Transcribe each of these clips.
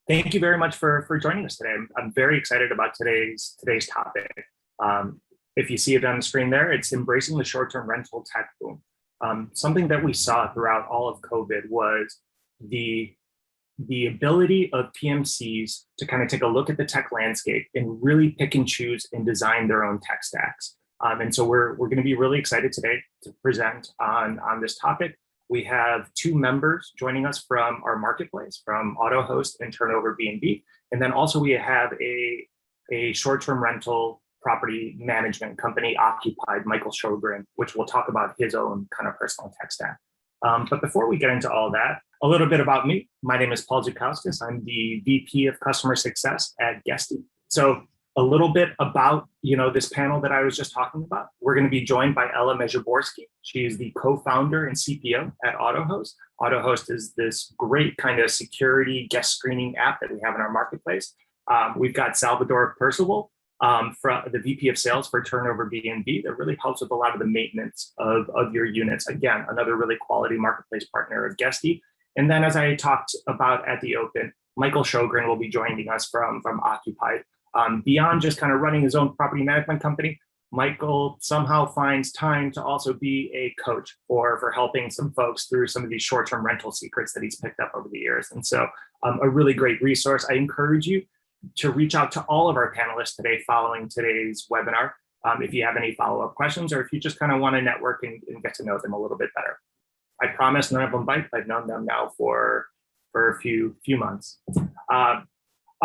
Thank you very much for joining us today. I'm very excited about today's topic. If you see it on the screen there, it's embracing the short-term rental tech boom. Something that we saw throughout all of COVID was the ability of PMCs to kind of take a look at the tech landscape and really pick and choose and design their own tech stacks. And so we're going to be really excited today to present on this topic. We have two members joining us from our marketplace, from Autohost and TurnoverBnb. And then also we have a short-term rental property management company, Occupied, Michael Sjogren, which we'll talk about his own kind of personal tech stack. But before we get into all that, a little bit about me. My name is Paul Zukowskis. I'm the VP of Customer Success at Guesty. So a little bit about this panel that I was just talking about. We're going to be joined by Ella Mezhiborsky. She is the co-founder and CPO at Autohost. Autohost is this great kind of security guest screening app that we have in our marketplace. We've got Salvador Percival, from the VP of Sales for TurnoverBnb, that really helps with a lot of the maintenance of your units. Again, another really quality marketplace partner of Guesty. And then, as I talked about at the open, Michael Sjogren will be joining us from Occupied. Beyond just kind of running his own property management company, Michael somehow finds time to also be a coach for helping some folks through some of these short-term rental secrets that he's picked up over the years. And so a really great resource. I encourage you to reach out to all of our panelists today following today's webinar if you have any follow-up questions, or if you just kind of want to network and get to know them a little bit better. I promise none of them bite. I've known them now for a few months.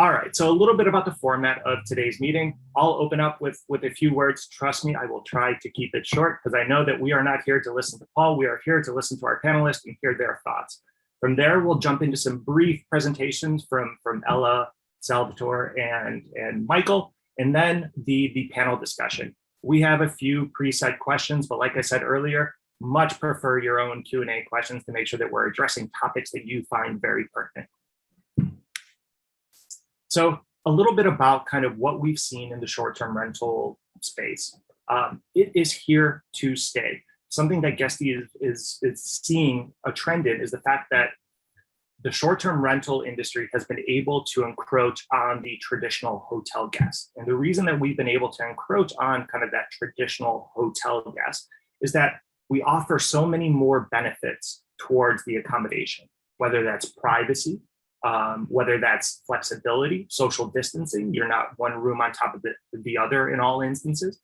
All right, so a little bit about the format of today's meeting. I'll open up with a few words. Trust me, I will try to keep it short, because I know that we are not here to listen to Paul. We are here to listen to our panelists and hear their thoughts. From there, we'll jump into some brief presentations from Ella, Salvatore, and Michael, and then the panel discussion. We have a few preset questions, but like I said earlier, much prefer your own Q&A questions to make sure that we're addressing topics that you find very pertinent. So a little bit about kind of what we've seen in the short-term rental space. It is here to stay. Something that Guesty is seeing a trend in is the fact that the short-term rental industry has been able to encroach on the traditional hotel guest. And the reason that we've been able to encroach on kind of that traditional hotel guest is that we offer so many more benefits towards the accommodation, whether that's privacy, whether that's flexibility, social distancing, you're not one room on top of the other in all instances,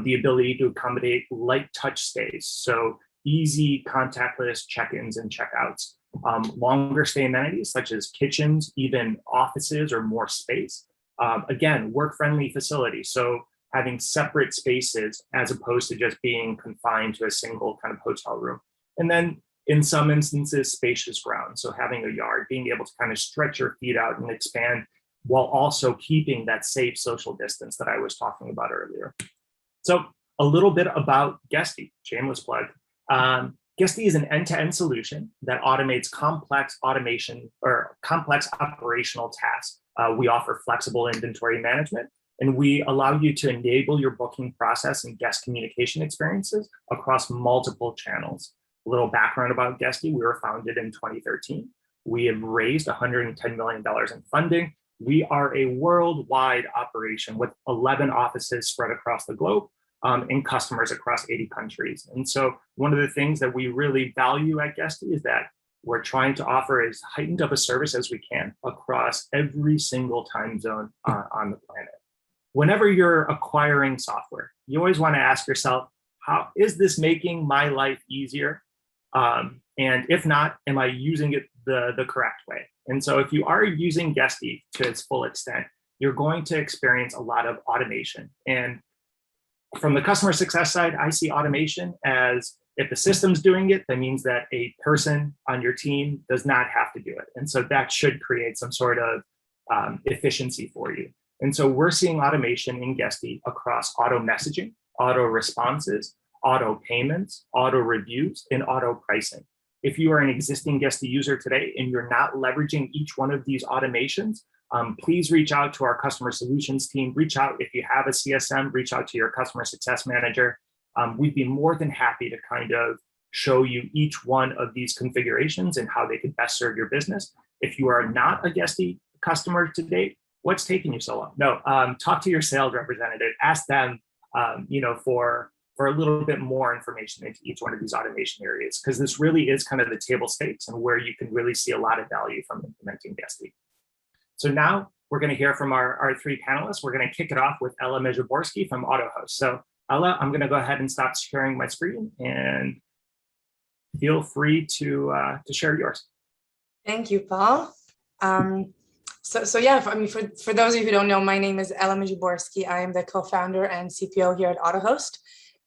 the ability to accommodate light touch stays, so easy contactless check-ins and check-outs, longer stay amenities such as kitchens, even offices or more space. Again, work-friendly facilities, so having separate spaces as opposed to just being confined to a single kind of hotel room. And then in some instances, spacious grounds. So having a yard, being able to kind of stretch your feet out and expand while also keeping that safe social distance that I was talking about earlier. So a little bit about Guesty, shameless plug. Guesty is an end-to-end solution that automates complex automation or complex operational tasks. We offer flexible inventory management, and we allow you to enable your booking process and guest communication experiences across multiple channels. A little background about Guesty: we were founded in 2013. We have raised $110 million in funding. We are a worldwide operation with 11 offices spread across the globe and customers across 80 countries. And so one of the things that we really value at Guesty is that we're trying to offer as heightened of a service as we can across every single time zone on the planet. Whenever you're acquiring software, you always want to ask yourself, how is this making my life easier? And if not, am I using it the correct way? And so if you are using Guesty to its full extent, you're going to experience a lot of automation. And from the customer success side, I see automation as, if the system's doing it, that means that a person on your team does not have to do it. And so that should create some sort of efficiency for you. And so we're seeing automation in Guesty across auto messaging, auto responses, auto payments, auto reviews, and auto pricing. If you are an existing Guesty user today and you're not leveraging each one of these automations, please reach out to our customer solutions team. Reach out if you have a CSM, reach out to your customer success manager. We'd be more than happy to kind of show you each one of these configurations and how they could best serve your business. If you are not a Guesty customer to date. What's taking you so long? No, talk to your sales representative. Ask them, for a little bit more information into each one of these automation areas, because this really is kind of the table stakes and where you can really see a lot of value from implementing Guesty. So now we're going to hear from our three panelists. We're going to kick it off with Ella Meziborski from Autohost. So Ella, I'm going to go ahead and stop sharing my screen, and feel free to share yours. Thank you, Paul. So yeah, for those of you who don't know, my name is Ella Meziborski. I am the co-founder and CPO here at Autohost.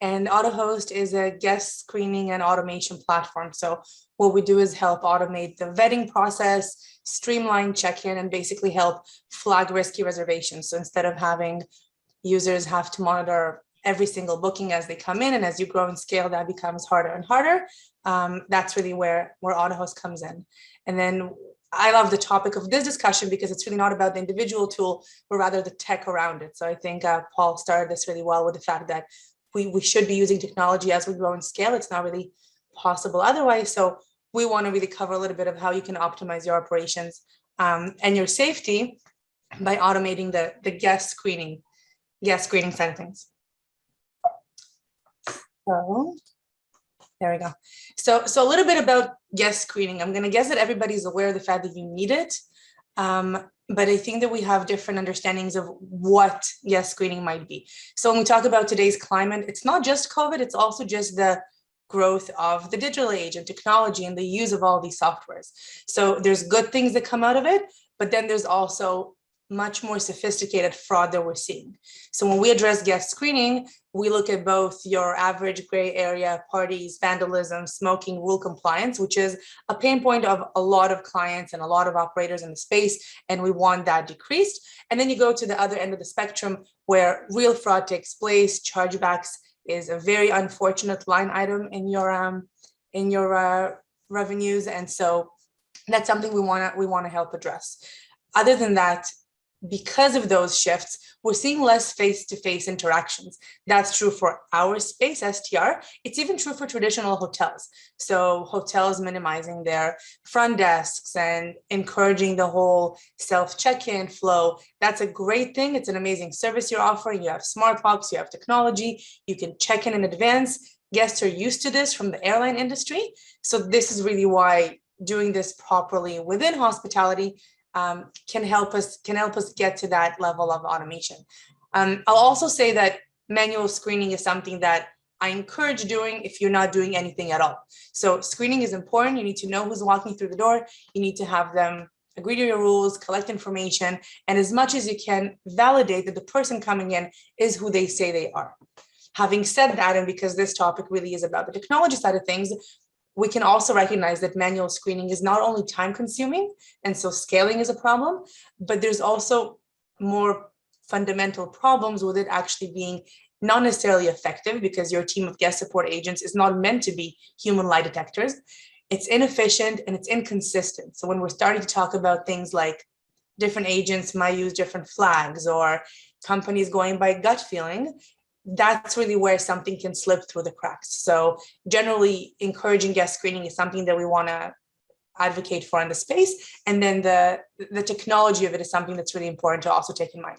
And Autohost is a guest screening and automation platform. So what we do is help automate the vetting process, streamline check-in, and basically help flag risky reservations. So instead of having users have to monitor every single booking as they come in, and as you grow and scale, that becomes harder and harder. That's really where Autohost comes in. And then I love the topic of this discussion because it's really not about the individual tool, but rather the tech around it. So I think Paul started this really well with the fact that we should be using technology as we grow and scale. It's not really possible otherwise. So we want to really cover a little bit of how you can optimize your operations and your safety by automating the guest screening side of things. So there we go. So a little bit about guest screening. I'm going to guess that everybody's aware of the fact that you need it. But I think that we have different understandings of what guest screening might be. So when we talk about today's climate, it's not just COVID, it's also just the growth of the digital age and technology and the use of all these softwares. So there's good things that come out of it, but then there's also much more sophisticated fraud that we're seeing. So when we address guest screening, we look at both your average gray area parties, vandalism, smoking, rule compliance, which is a pain point of a lot of clients and a lot of operators in the space, and we want that decreased. And then you go to the other end of the spectrum where real fraud takes place. Chargebacks is a very unfortunate line item in your revenues, and so that's something we want to help address. Other than that, because of those shifts, we're seeing less face-to-face interactions. That's true for our space, STR. It's even true for traditional hotels. So hotels minimizing their front desks and encouraging the whole self-check-in flow. That's a great thing. It's an amazing service you're offering. You have smart locks, you have technology, you can check in advance. Guests are used to this from the airline industry. So this is really why doing this properly within hospitality can help us get to that level of automation. I'll also say that manual screening is something that I encourage doing if you're not doing anything at all. So screening is important. You need to know who's walking through the door. You need to have them agree to your rules, collect information, and as much as you can, validate that the person coming in is who they say they are. Having said that, and because this topic really is about the technology side of things, we can also recognize that manual screening is not only time consuming, and so scaling is a problem, but there's also more fundamental problems with it actually being not necessarily effective because your team of guest support agents is not meant to be human lie detectors. It's inefficient and it's inconsistent. So when we're starting to talk about things like different agents might use different flags or companies going by gut feeling, that's really where something can slip through the cracks. So generally encouraging guest screening is something that we want to advocate for in the space. And then the technology of it is something that's really important to also take in mind.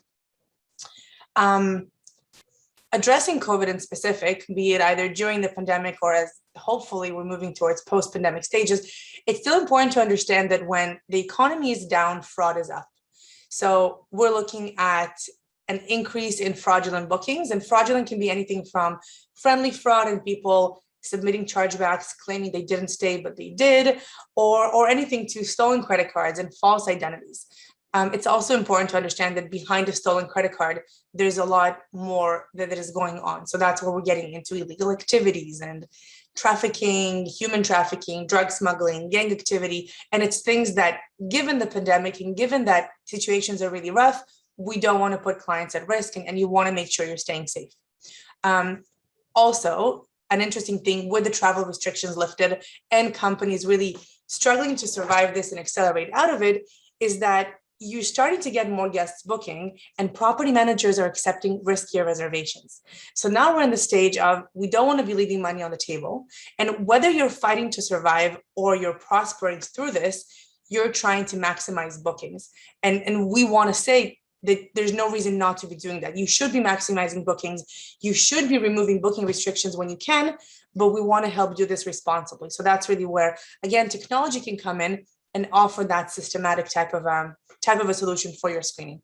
Addressing COVID in specific, be it either during the pandemic or as hopefully we're moving towards post-pandemic stages, it's still important to understand that when the economy is down, fraud is up. So we're looking at an increase in fraudulent bookings, and fraudulent can be anything from friendly fraud and people submitting chargebacks, claiming they didn't stay, but they did, or anything to stolen credit cards and false identities. It's also important to understand that behind a stolen credit card, there's a lot more that is going on. So that's where we're getting into illegal activities and trafficking, human trafficking, drug smuggling, gang activity. And it's things that, given the pandemic and given that situations are really rough, we don't want to put clients at risk, and you want to make sure you're staying safe. Also, an interesting thing with the travel restrictions lifted and companies really struggling to survive this and accelerate out of it is that you're starting to get more guests booking and property managers are accepting riskier reservations. So now we're in the stage of we don't want to be leaving money on the table. And whether you're fighting to survive or you're prospering through this, you're trying to maximize bookings. And we want to say that there's no reason not to be doing that. You should be maximizing bookings. You should be removing booking restrictions when you can, but we want to help do this responsibly. So that's really where, again, technology can come in and offer that systematic type of a solution for your screening.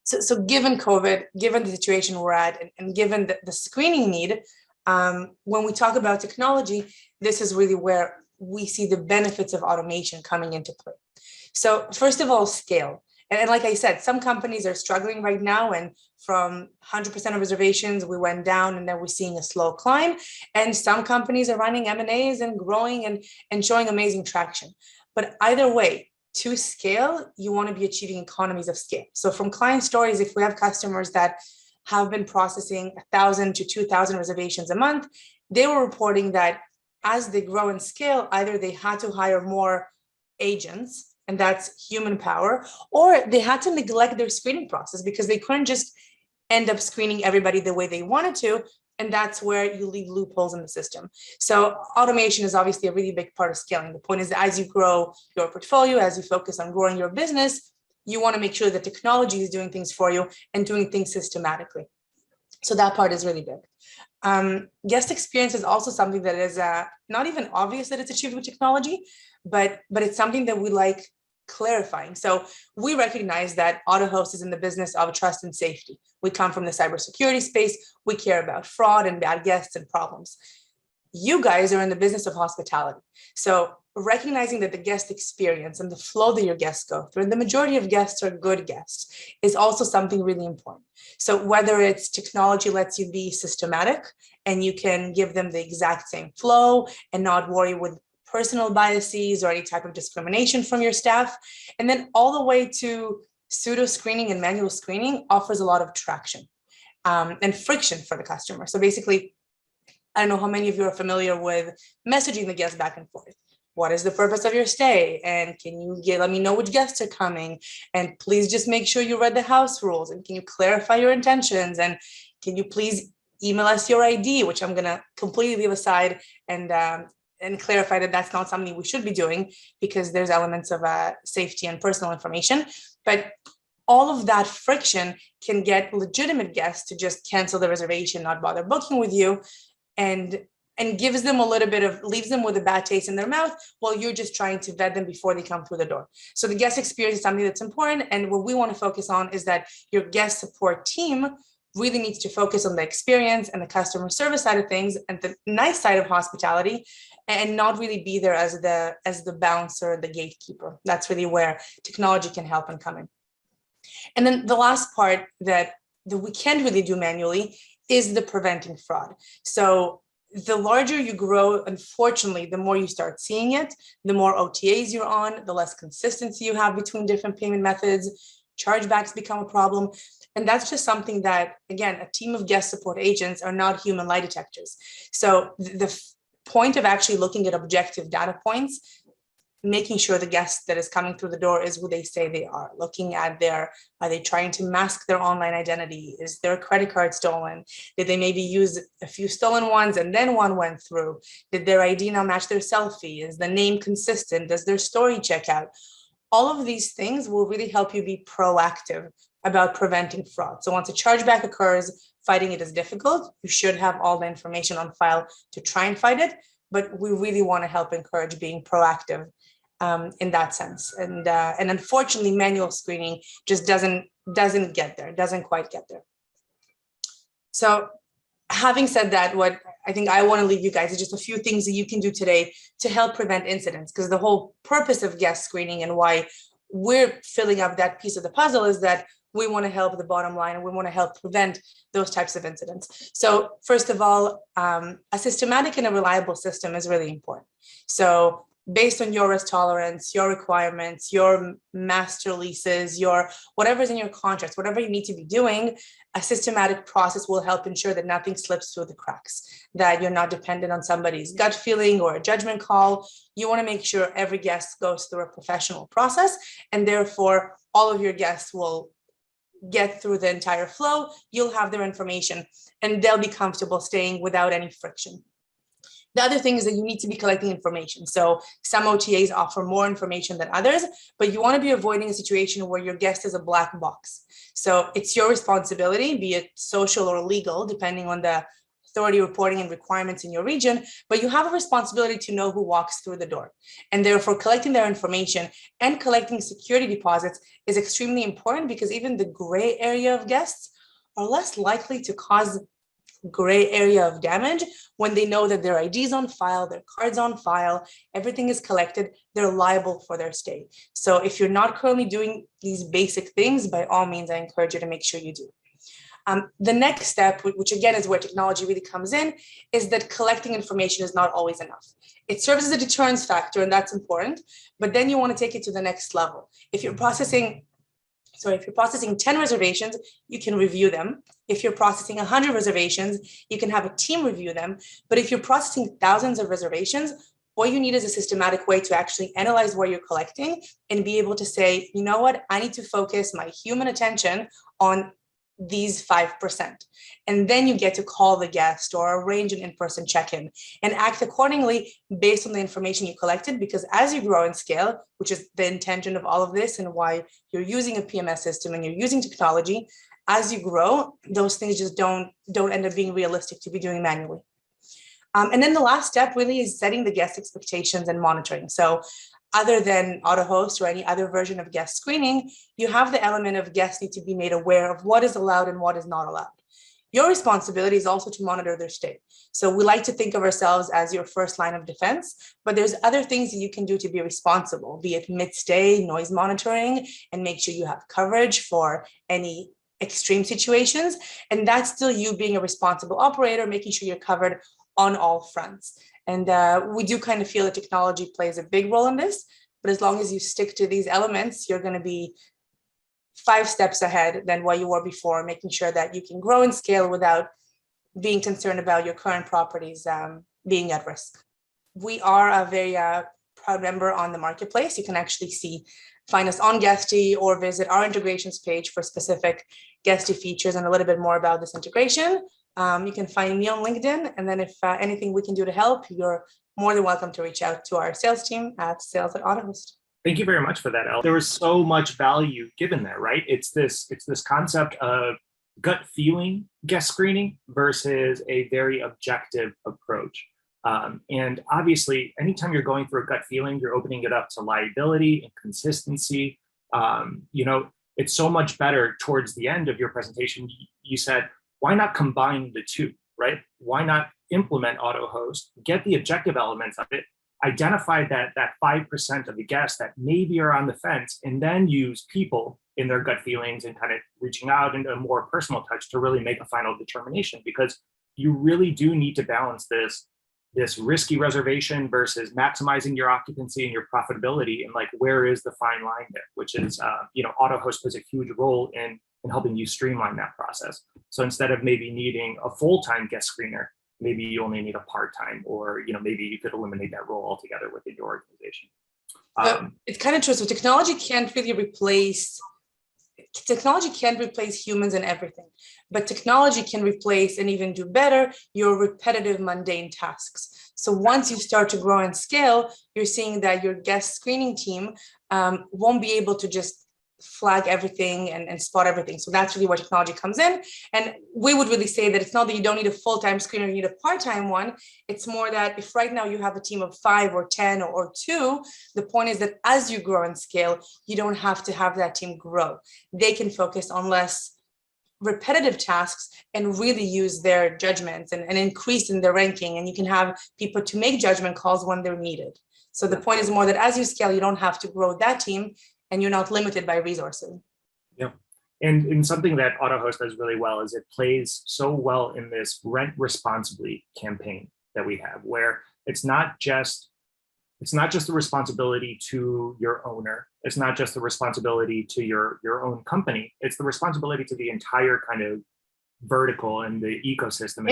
So given COVID, given the situation we're at, and given the screening need, when we talk about technology, this is really where we see the benefits of automation coming into play. So first of all, scale. And like I said, some companies are struggling right now, and from 100% of reservations, we went down, and then we're seeing a slow climb. And some companies are running M&As and growing and showing amazing traction. But either way, to scale, you want to be achieving economies of scale. So from client stories, if we have customers that have been processing 1,000 to 2,000 reservations a month, they were reporting that as they grow and scale, either they had to hire more agents, and that's human power, or they had to neglect their screening process because they couldn't just end up screening everybody the way they wanted to. And that's where you leave loopholes in the system. So automation is obviously a really big part of scaling. The point is that as you grow your portfolio, as you focus on growing your business, you want to make sure that technology is doing things for you and doing things systematically. So that part is really big. Guest experience is also something that is not even obvious that it's achieved with technology, but it's something that we like clarifying. So we recognize that Autohost is in the business of trust and safety. We come from the cybersecurity space. We care about fraud and bad guests and problems. You guys are in the business of hospitality. So recognizing that the guest experience and the flow that your guests go through, and the majority of guests are good guests, is also something really important. So whether it's technology lets you be systematic and you can give them the exact same flow and not worry with personal biases or any type of discrimination from your staff, and then all the way to pseudo screening and manual screening offers a lot of traction and friction for the customer. So basically, I don't know how many of you are familiar with messaging the guests back and forth. What is the purpose of your stay? And can you let me know which guests are coming? And please just make sure you read the house rules. And can you clarify your intentions? And can you please email us your ID, which I'm going to completely leave aside and clarify that that's not something we should be doing because there's elements of safety and personal information. But all of that friction can get legitimate guests to just cancel the reservation, not bother booking with you, and gives them a little bit of, leaves them with a bad taste in their mouth while you're just trying to vet them before they come through the door. So the guest experience is something that's important. And what we want to focus on is that your guest support team really needs to focus on the experience and the customer service side of things and the nice side of hospitality, and not really be there as the bouncer, the gatekeeper. That's really where technology can help and come in. And then the last part that we can't really do manually is the preventing fraud. So the larger you grow, unfortunately, the more you start seeing it, the more OTAs you're on, the less consistency you have between different payment methods, chargebacks become a problem. And that's just something that, again, a team of guest support agents are not human lie detectors. So the point of actually looking at objective data points, making sure the guest that is coming through the door is who they say they are, looking at are they trying to mask their online identity? Is their credit card stolen? Did they maybe use a few stolen ones and then one went through? Did their ID now match their selfie? Is the name consistent? Does their story check out? All of these things will really help you be proactive about preventing fraud. So once a chargeback occurs, fighting it is difficult. You should have all the information on file to try and fight it, but we really want to help encourage being proactive in that sense. And unfortunately, manual screening just doesn't get there, doesn't quite get there. So having said that, what I think I want to leave you guys is just a few things that you can do today to help prevent incidents, because the whole purpose of guest screening and why we're filling up that piece of the puzzle is that we want to help the bottom line and we want to help prevent those types of incidents. So first of all, a systematic and a reliable system is really important. So based on your risk tolerance, your requirements, your master leases, your whatever's in your contracts, whatever you need to be doing, a systematic process will help ensure that nothing slips through the cracks, that you're not dependent on somebody's gut feeling or a judgment call. You want to make sure every guest goes through a professional process, and therefore all of your guests will get through the entire flow. You'll have their information and they'll be comfortable staying without any friction. The other thing is that you need to be collecting information. So some OTAs offer more information than others, but you want to be avoiding a situation where your guest is a black box. So it's your responsibility, be it social or legal, depending on the authority reporting and requirements in your region, but you have a responsibility to know who walks through the door. And therefore, collecting their information and collecting security deposits is extremely important, because even the gray area of guests are less likely to cause gray area of damage when they know that their ID's on file, their card's on file, everything is collected, they're liable for their stay. So if you're not currently doing these basic things, by all means, I encourage you to make sure you do. The next step, which again is where technology really comes in, is that collecting information is not always enough. It serves as a deterrence factor, and that's important, but then you want to take it to the next level. If you're processing 10 reservations, you can review them. If you're processing 100 reservations, you can have a team review them. But if you're processing thousands of reservations, what you need is a systematic way to actually analyze what you're collecting and be able to say, you know what, I need to focus my human attention on these 5%. And then you get to call the guest or arrange an in-person check-in and act accordingly based on the information you collected, because as you grow and scale, which is the intention of all of this and why you're using a PMS system and you're using technology, as you grow, those things just don't end up being realistic to be doing manually. And then the last step really is setting the guest expectations and monitoring. So other than Autohost or any other version of guest screening, you have the element of guests need to be made aware of what is allowed and what is not allowed. Your responsibility is also to monitor their stay. So we like to think of ourselves as your first line of defense, but there's other things that you can do to be responsible, be it mid-stay, noise monitoring, and make sure you have coverage for any extreme situations. And that's still you being a responsible operator, making sure you're covered on all fronts. And we do kind of feel that technology plays a big role in this, but as long as you stick to these elements, you're going to be 5 steps ahead than what you were before, making sure that you can grow and scale without being concerned about your current properties being at risk. We are a very proud member on the marketplace. You can actually find us on Guesty or visit our integrations page for specific Guesty features and a little bit more about this integration. You can find me on LinkedIn, and then if anything we can do to help, you're more than welcome to reach out to our sales team at sales@Autohost. Thank you very much for that, El. There was so much value given there, right? It's this concept of gut feeling guest screening versus a very objective approach. And obviously, anytime you're going through a gut feeling, you're opening it up to liability and consistency. It's so much better towards the end of your presentation. You said, why not combine the two, right? Why not implement Autohost, get the objective elements of it, identify that 5% of the guests that maybe are on the fence, and then use people in their gut feelings and kind of reaching out into a more personal touch to really make a final determination, because you really do need to balance this risky reservation versus maximizing your occupancy and your profitability, and like, where is the fine line there, which is, Autohost plays a huge role in helping you streamline that process. So instead of maybe needing a full-time guest screener, maybe you only need a part-time, or maybe you could eliminate that role altogether within your organization. It's kind of true. So technology can't replace humans in everything, but technology can replace and even do better your repetitive, mundane tasks. So once you start to grow and scale, you're seeing that your guest screening team won't be able to just flag everything and spot everything. So that's really where technology comes in. And we would really say that it's not that you don't need a full-time screener, you need a part-time one. It's more that if right now you have a team of 5 or 10 or 2, the point is that as you grow and scale, you don't have to have that team grow. They can focus on less repetitive tasks and really use their judgments and increase in their ranking. And you can have people to make judgment calls when they're needed. So the point is more that as you scale, you don't have to grow that team, and you're not limited by resources. Yeah. And something that Autohost does really well is it plays so well in this rent responsibly campaign that we have, where it's not just the responsibility to your owner. It's not just the responsibility to your own company. It's the responsibility to the entire kind of vertical and the ecosystem.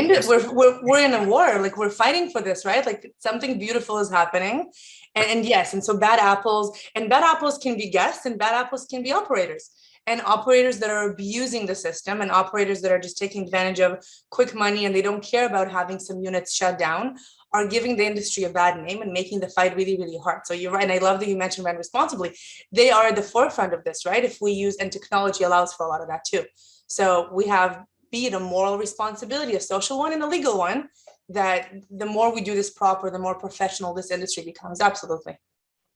We're in a war, like we're fighting for this, right? Like something beautiful is happening. And yes, and so bad apples can be guests, and bad apples can be operators. And operators that are abusing the system, and operators that are just taking advantage of quick money and they don't care about having some units shut down, are giving the industry a bad name and making the fight really, really hard. So you're right. And I love that you mentioned rent responsibly. They are at the forefront of this, right? If we use, and technology allows for a lot of that too. So we have, be it a moral responsibility, a social one, and a legal one, that the more we do this proper, the more professional this industry becomes. Absolutely.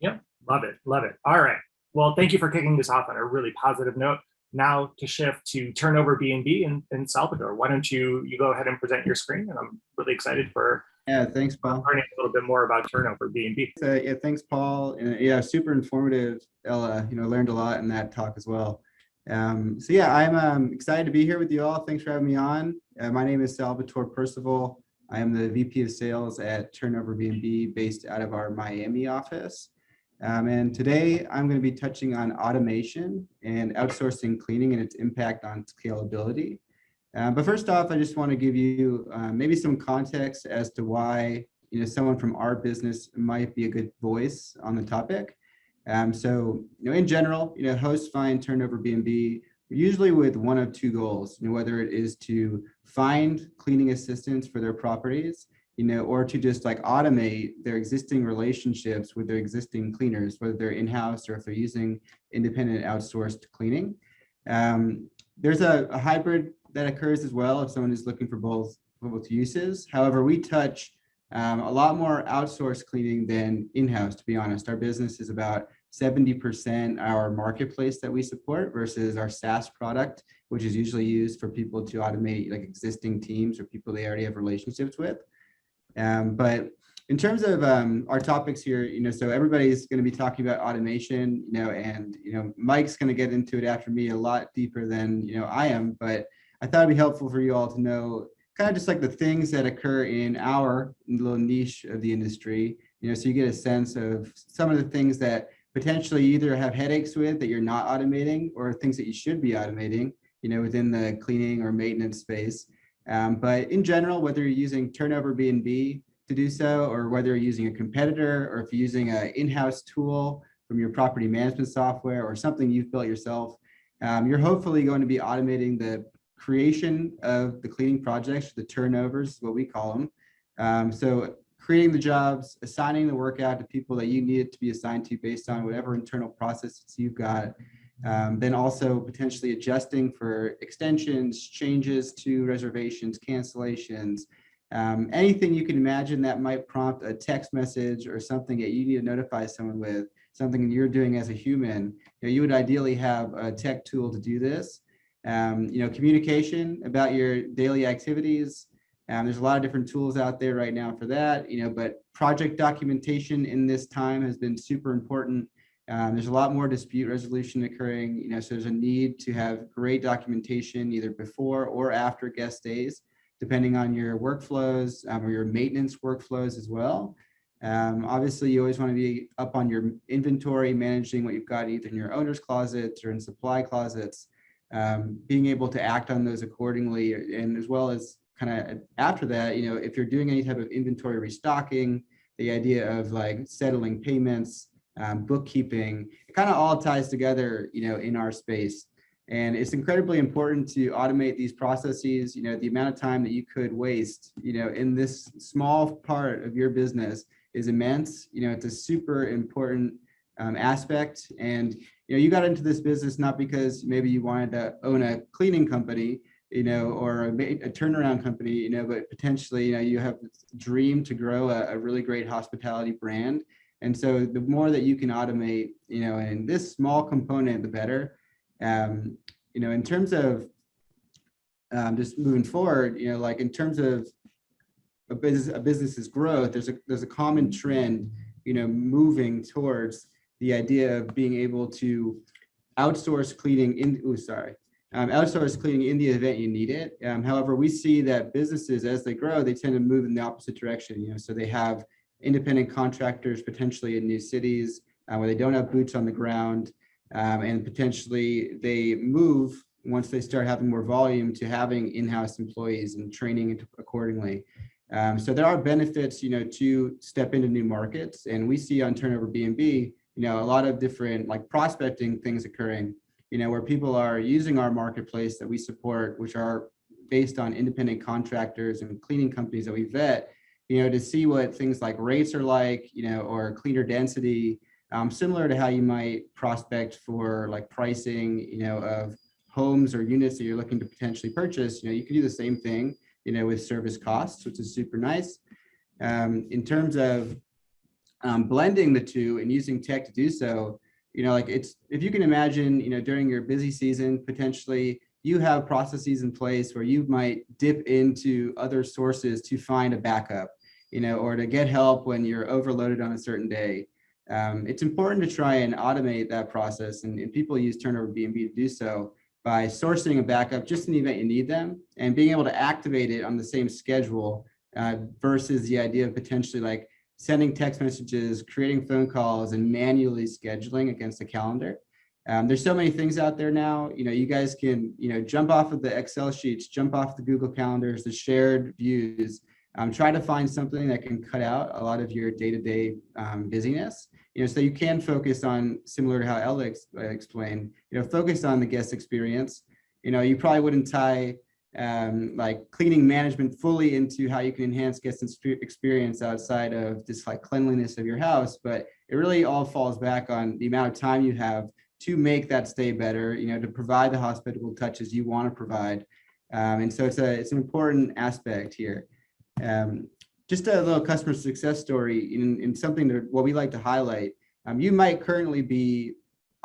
Yep, love it, love it. All right. Well, thank you for kicking this off on a really positive note. Now to shift to TurnoverBnb in Salvador. Why don't you go ahead and present your screen? And I'm really excited for thanks, Paul. Learning a little bit more about TurnoverBnb. Yeah, thanks, Paul. And super informative, Ella. Learned a lot in that talk as well. So yeah, I'm excited to be here with you all. Thanks for having me on. My name is Salvatore Percival. I am the VP of Sales at TurnoverBnb, based out of our Miami office. And today I'm going to be touching on automation and outsourcing cleaning and its impact on scalability. But first off, I just want to give you maybe some context as to why someone from our business might be a good voice on the topic. So in general, hosts find TurnoverBnb usually with one of two goals, whether it is to find cleaning assistants for their properties, or to just like automate their existing relationships with their existing cleaners, whether they're in-house or if they're using independent outsourced cleaning. There's a hybrid that occurs as well if someone is looking for both uses. However, we touch a lot more outsourced cleaning than in-house, to be honest. Our business is about 70% our marketplace that we support versus our SaaS product, which is usually used for people to automate like existing teams or people they already have relationships with. But in terms of our topics here, so everybody's going to be talking about automation, and Mike's going to get into it after me a lot deeper than I am. But I thought it'd be helpful for you all to know kind of just like the things that occur in our little niche of the industry, so you get a sense of some of the things that potentially you either have headaches with that you're not automating, or things that you should be automating, within the cleaning or maintenance space. But in general, whether you're using TurnoverBnb to do so, or whether you're using a competitor, or if you're using an in-house tool from your property management software or something you've built yourself, you're hopefully going to be automating the creation of the cleaning projects, the turnovers, what we call them. So creating the jobs, assigning the work out to people that you need it to be assigned to based on whatever internal processes you've got. Then also potentially adjusting for extensions, changes to reservations, cancellations, anything you can imagine that might prompt a text message or something that you need to notify someone with, something you're doing as a human. You would ideally have a tech tool to do this. Communication about your daily activities. There's a lot of different tools out there right now for that, but project documentation in this time has been super important. There's a lot more dispute resolution occurring, so there's a need to have great documentation either before or after guest stays, depending on your workflows or your maintenance workflows as well. Obviously, you always want to be up on your inventory, managing what you've got either in your owner's closets or in supply closets, being able to act on those accordingly, and as well as kind of after that, if you're doing any type of inventory restocking, the idea of like settling payments, bookkeeping, it kind of all ties together, in our space. And it's incredibly important to automate these processes. The amount of time that you could waste, in this small part of your business is immense. It's a super important aspect. And, you got into this business not because maybe you wanted to own a cleaning company, or a turnaround company, but potentially, you have this dream to grow a really great hospitality brand. And so the more that you can automate, and this small component, the better. In terms of just moving forward, like in terms of a business's growth, there's a common trend, moving towards the idea of being able to outsource cleaning outsource cleaning in the event you need it. However, we see that businesses, as they grow, they tend to move in the opposite direction. So they have independent contractors potentially in new cities where they don't have boots on the ground, and potentially they move once they start having more volume to having in-house employees and training accordingly. So there are benefits, to step into new markets, and we see on TurnoverBnb, a lot of different like prospecting things occurring, where people are using our marketplace that we support, which are based on independent contractors and cleaning companies that we vet, to see what things like rates are like, or cleaner density, similar to how you might prospect for like pricing, of homes or units that you're looking to potentially purchase. You can do the same thing, with service costs, which is super nice. In terms of blending the two and using tech to do so, if you can imagine, during your busy season, potentially you have processes in place where you might dip into other sources to find a backup, or to get help when you're overloaded on a certain day. It's important to try and automate that process, and people use TurnoverBnb to do so by sourcing a backup just in the event you need them and being able to activate it on the same schedule, versus the idea of potentially like sending text messages, creating phone calls, and manually scheduling against the calendar. There's so many things out there now. You guys can, jump off of the Excel sheets, jump off the Google calendars, the shared views, try to find something that can cut out a lot of your day-to-day busyness, so you can focus on, similar to how Ella explained, focus on the guest experience. You probably wouldn't tie like cleaning management fully into how you can enhance guest experience outside of just like cleanliness of your house, but it really all falls back on the amount of time you have to make that stay better, to provide the hospitable touches you want to provide. And so it's an important aspect here. Just a little customer success story in something that what we like to highlight. You might currently be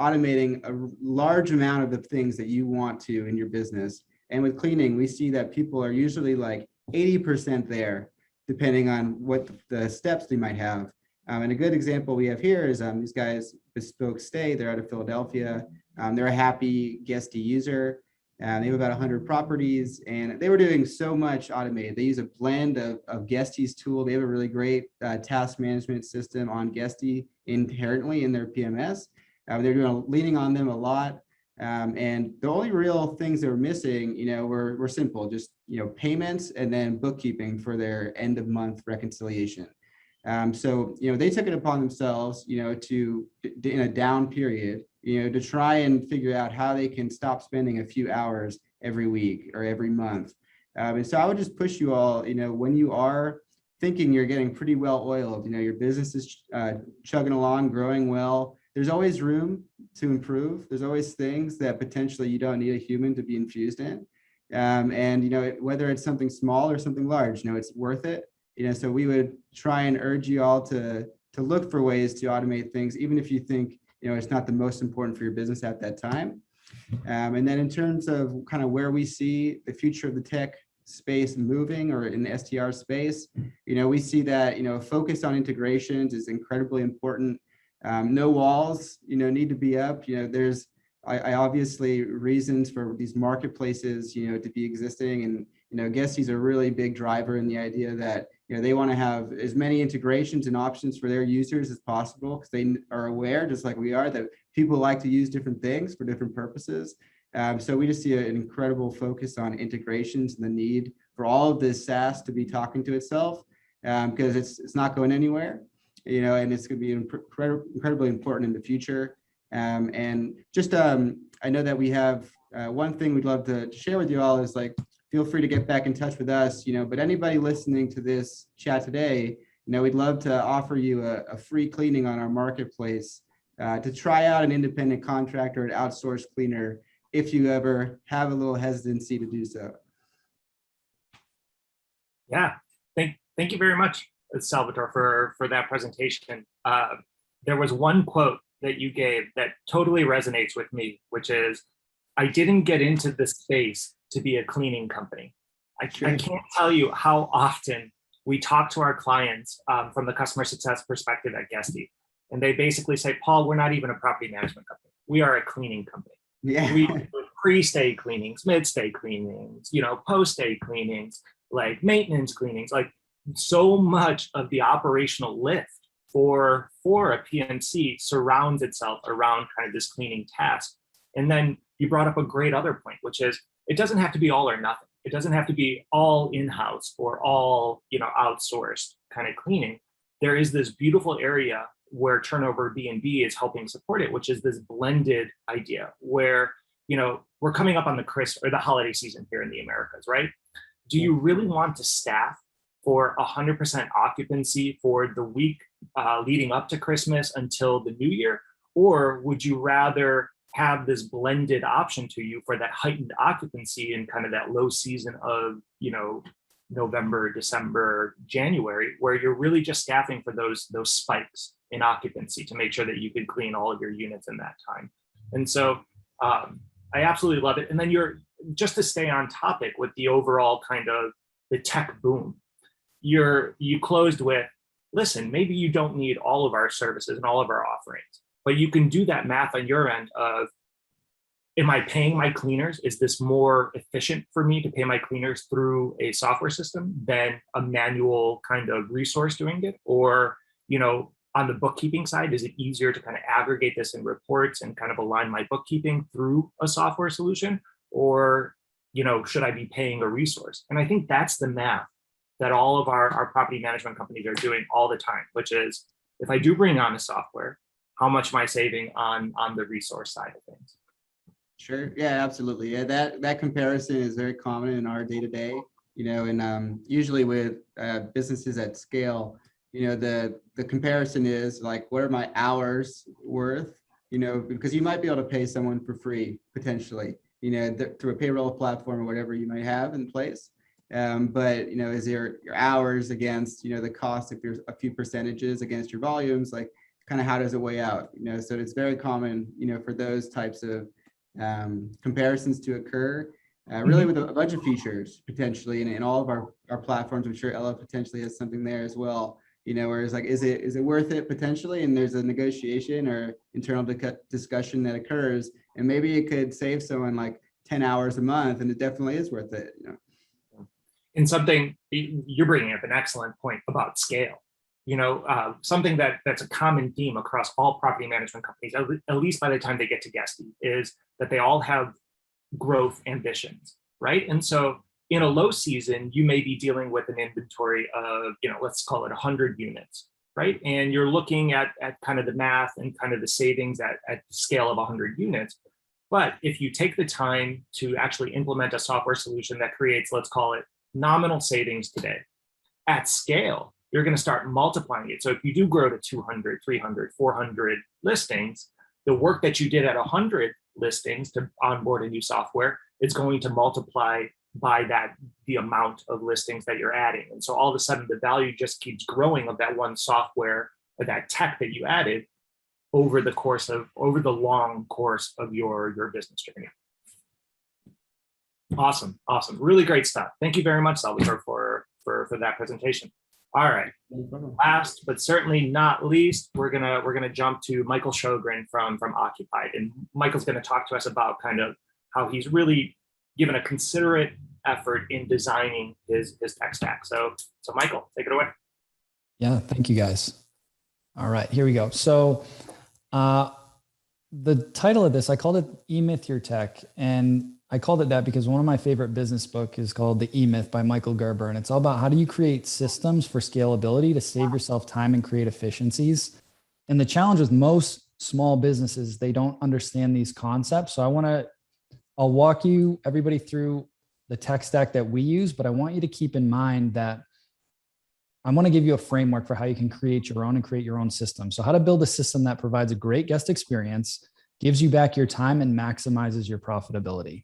automating a large amount of the things that you want to in your business. And with cleaning, we see that people are usually like 80% there, depending on what the steps they might have. And a good example we have here is these guys, Bespoke Stay, they're out of Philadelphia. They're a happy Guesty user. They have about 100 properties, and they were doing so much automated. They use a blend of Guesty's tool. They have a really great task management system on Guesty inherently in their PMS. They're leaning on them a lot. And the only real things that were missing, were simple, just, payments and then bookkeeping for their end of month reconciliation. So, they took it upon themselves, to, in a down period, to try and figure out how they can stop spending a few hours every week or every month. And so I would just push you all, when you are thinking you're getting pretty well oiled, your business is chugging along, growing well, there's always room to improve. There's always things that potentially you don't need a human to be infused in. And, whether it's something small or something large, it's worth it. So we would try and urge you all to look for ways to automate things, even if you think, it's not the most important for your business at that time. And then in terms of kind of where we see the future of the tech space moving, or in the STR space, we see that, focus on integrations is incredibly important. No walls, need to be up. There's I obviously reasons for these marketplaces, to be existing. And, Guesty's a really big driver in the idea that, they want to have as many integrations and options for their users as possible, because they are aware, just like we are, that people like to use different things for different purposes. So we just see an incredible focus on integrations and the need for all of this SaaS to be talking to itself, because it's not going anywhere, and it's going to be incredibly important in the future. And just, I know that we have one thing we'd love to share with you all is like, feel free to get back in touch with us, but anybody listening to this chat today, we'd love to offer you a free cleaning on our marketplace to try out an independent contractor, an outsourced cleaner, if you ever have a little hesitancy to do so. Yeah, thank you very much, Salvatore, for that presentation. There was one quote that you gave that totally resonates with me, which is, I didn't get into this space to be a cleaning company. I can't tell you how often we talk to our clients from the customer success perspective at Guesty, and they basically say, Paul, we're not even a property management company. We are a cleaning company. Yeah. We do pre-stay cleanings, mid-stay cleanings, post-stay cleanings, like maintenance cleanings, like so much of the operational lift for a PNC surrounds itself around kind of this cleaning task. And then you brought up a great other point, which is, it doesn't have to be all or nothing. It doesn't have to be all in-house or all, outsourced kind of cleaning. There is this beautiful area where TurnoverBnb is helping support it, which is this blended idea where, we're coming up on the holiday season here in the Americas, right? Do you really want to staff for 100% occupancy for the week leading up to Christmas until the new year? Or would you rather have this blended option to you for that heightened occupancy in kind of that low season of, November, December, January, where you're really just staffing for those spikes in occupancy to make sure that you can clean all of your units in that time? And so I absolutely love it. And then just to stay on topic with the overall kind of the tech boom, you closed with, listen, maybe you don't need all of our services and all of our offerings, but you can do that math on your end of, am I paying my cleaners? Is this more efficient for me to pay my cleaners through a software system than a manual kind of resource doing it? Or, on the bookkeeping side, is it easier to kind of aggregate this in reports and kind of align my bookkeeping through a software solution? Or, should I be paying a resource? And I think that's the math that all of our property management companies are doing all the time, which is, if I do bring on a software, how much am I saving on the resource side of things? Sure. Yeah, absolutely. Yeah, that comparison is very common in our day-to-day, and usually with businesses at scale, the comparison is like, what are my hours worth? Because you might be able to pay someone for free potentially, through a payroll platform or whatever you might have in place. But is your hours against the cost of a few percentages against your volumes, like kind of how does it weigh out? So it's very common for those types of comparisons to occur, really with a bunch of features potentially in all of our platforms. I'm sure Ella potentially has something there as well, where it's like, is it worth it potentially? And there's a negotiation or internal discussion that occurs, and maybe it could save someone like 10 hours a month, and it definitely is worth it. And something you're bringing up an excellent point about scale. Something that's a common theme across all property management companies, at least by the time they get to Guesty, is that they all have growth ambitions, right? And so in a low season, you may be dealing with an inventory of, let's call it 100 units, right? And you're looking at kind of the math and kind of the savings at the scale of 100 units. But if you take the time to actually implement a software solution that creates, let's call it nominal savings today, at scale, you're going to start multiplying it. So if you do grow to 200, 300, 400 listings, the work that you did at 100 listings to onboard a new software is going to multiply by the amount of listings that you're adding. And so all of a sudden, the value just keeps growing of that one software or that tech that you added over the long course of your business journey. Awesome. Really great stuff. Thank you very much, Salvatore, for that presentation. All right. Last but certainly not least, we're gonna jump to Michael Sjogren from Occupied, and Michael's going to talk to us about kind of how he's really given a considerate effort in designing his tech stack. So Michael, take it away. Yeah, thank you guys. All right, here we go. So the title of this, I called it E-Myth Your Tech, and I called it that because one of my favorite business book is called The E-Myth by Michael Gerber. And it's all about how do you create systems for scalability to save yourself time and create efficiencies. And the challenge with most small businesses, they don't understand these concepts. So I'll walk everybody through the tech stack that we use, but I want you to keep in mind that I want to give you a framework for how you can create your own and create your own system. So how to build a system that provides a great guest experience, gives you back your time, and maximizes your profitability.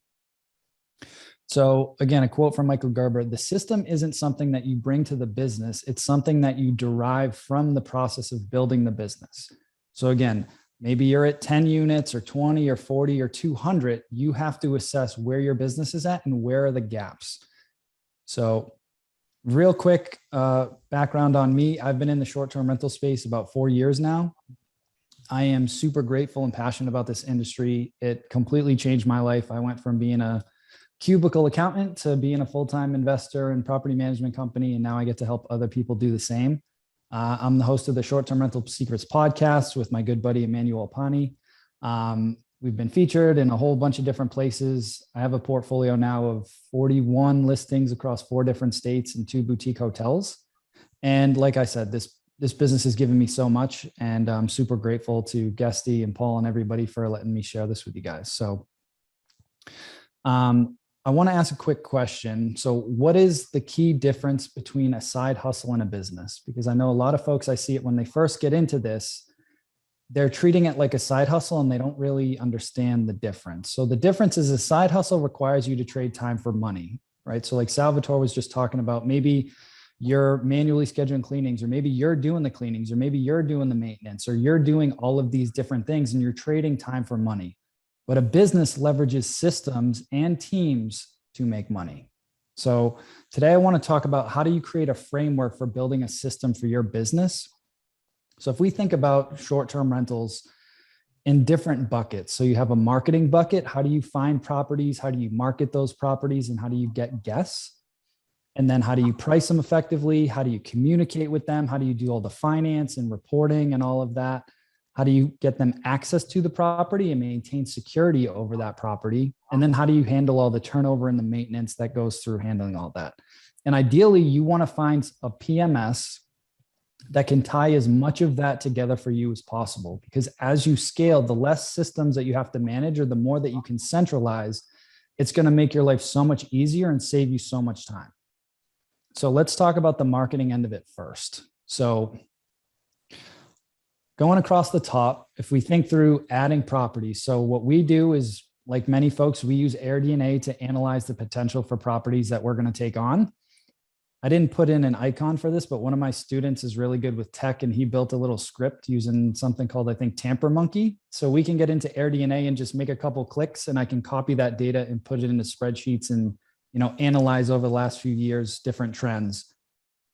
So again, a quote from Michael Gerber: the system isn't something that you bring to the business. It's something that you derive from the process of building the business. So again, maybe you're at 10 units or 20 or 40 or 200. You have to assess where your business is at and where are the gaps. So real quick background on me. I've been in the short-term rental space about 4 years now. I am super grateful and passionate about this industry. It completely changed my life. I went from being a cubicle accountant to being a full-time investor in property management company. And now I get to help other people do the same. I'm the host of the Short-Term Rental Secrets podcast with my good buddy, Emmanuel Pani. We've been featured in a whole bunch of different places. I have a portfolio now of 41 listings across 4 different states and 2 boutique hotels. And like I said, this business has given me so much, and I'm super grateful to Guesty and Paul and everybody for letting me share this with you guys. So I want to ask a quick question. So what is the key difference between a side hustle and a business? Because I know a lot of folks, I see it when they first get into this, they're treating it like a side hustle and they don't really understand the difference. So the difference is a side hustle requires you to trade time for money, right? So like Salvatore was just talking about, maybe you're manually scheduling cleanings, or maybe you're doing the cleanings, or maybe you're doing the maintenance, or you're doing all of these different things and you're trading time for money. But a business leverages systems and teams to make money. So today I want to talk about how do you create a framework for building a system for your business. So if we think about short-term rentals in different buckets, so you have a marketing bucket. How do you find properties? How do you market those properties? And how do you get guests? And then how do you price them effectively? How do you communicate with them? How do you do all the finance and reporting and all of that? How do you get them access to the property and maintain security over that property? And then how do you handle all the turnover and the maintenance that goes through handling all that? And ideally, you want to find a PMS that can tie as much of that together for you as possible. Because as you scale, the less systems that you have to manage, or the more that you can centralize, it's going to make your life so much easier and save you so much time. So let's talk about the marketing end of it first. So going across the top, if we think through adding properties, so what we do is, like many folks, we use AirDNA to analyze the potential for properties that we're going to take on. I didn't put in an icon for this, but one of my students is really good with tech, and he built a little script using something called, I think, Tamper Monkey. So we can get into AirDNA and just make a couple clicks, and I can copy that data and put it into spreadsheets and, analyze over the last few years different trends.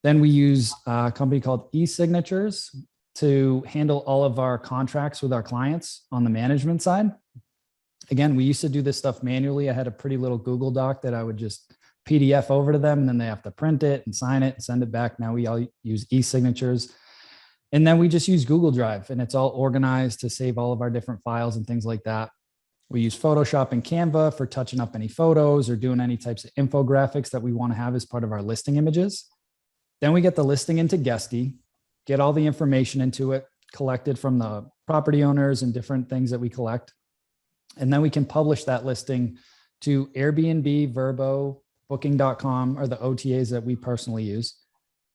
Then we use a company called eSignatures to handle all of our contracts with our clients on the management side. Again, we used to do this stuff manually. I had a pretty little Google Doc that I would just PDF over to them, and then they have to print it and sign it and send it back. Now we all use eSignatures. And then we just use Google Drive, and it's all organized to save all of our different files and things like that. We use Photoshop and Canva for touching up any photos or doing any types of infographics that we want to have as part of our listing images. Then we get the listing into Guesty, get all the information into it, collected from the property owners and different things that we collect. And then we can publish that listing to Airbnb, Vrbo, Booking.com, or the OTAs that we personally use.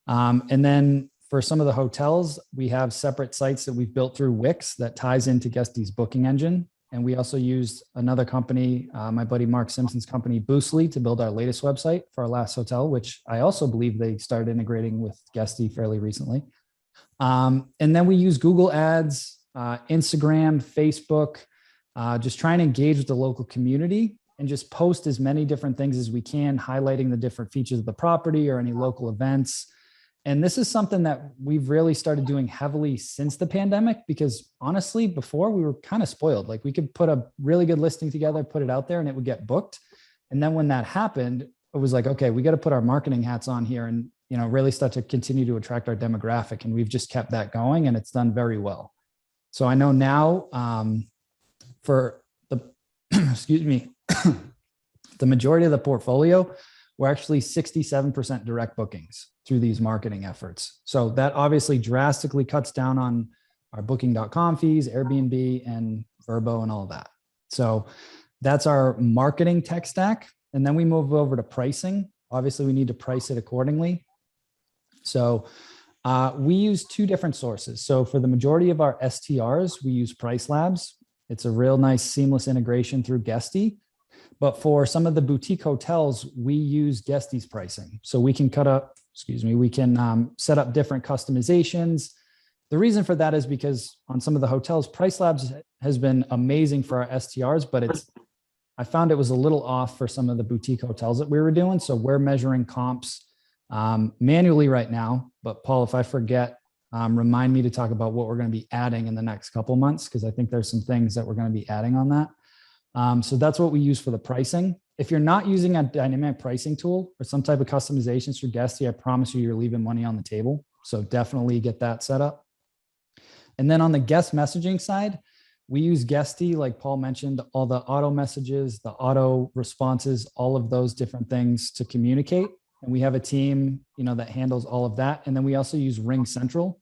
And then for some of the hotels, we have separate sites that we've built through Wix that ties into Guesty's booking engine. And we also used another company, my buddy Mark Simpson's company, Boostly, to build our latest website for our last hotel, which I also believe they started integrating with Guesty fairly recently. And then we use Google Ads, Instagram, Facebook, just trying to engage with the local community and just post as many different things as we can, highlighting the different features of the property or any local events. And this is something that we've really started doing heavily since the pandemic, because honestly, before we were kind of spoiled. Like we could put a really good listing together, put it out there, and it would get booked. And then when that happened, it was like, okay, we got to put our marketing hats on here and, really start to continue to attract our demographic. And we've just kept that going, and it's done very well. So I know now for the, excuse me, the majority of the portfolio, we're actually 67% direct bookings through these marketing efforts. So that obviously drastically cuts down on our booking.com fees, Airbnb, and Vrbo and all of that. So that's our marketing tech stack. And then we move over to pricing. Obviously, we need to price it accordingly. So we use two different sources. So for the majority of our STRs, we use Price Labs. It's a real nice seamless integration through Guesty. But for some of the boutique hotels, we use Guesty's pricing. So we can we can set up different customizations. The reason for that is because on some of the hotels, Price Labs has been amazing for our STRs, but I found it was a little off for some of the boutique hotels that we were doing. So we're measuring comps manually right now. But Paul, if I forget, remind me to talk about what we're going to be adding in the next couple months, because I think there's some things that we're going to be adding on that. So that's what we use for the pricing. If you're not using a dynamic pricing tool or some type of customizations for Guesty, I promise you, you're leaving money on the table. So definitely get that set up. And then on the guest messaging side, we use Guesty, like Paul mentioned, all the auto messages, the auto responses, all of those different things to communicate. And we have a team, that handles all of that. And then we also use Ring Central.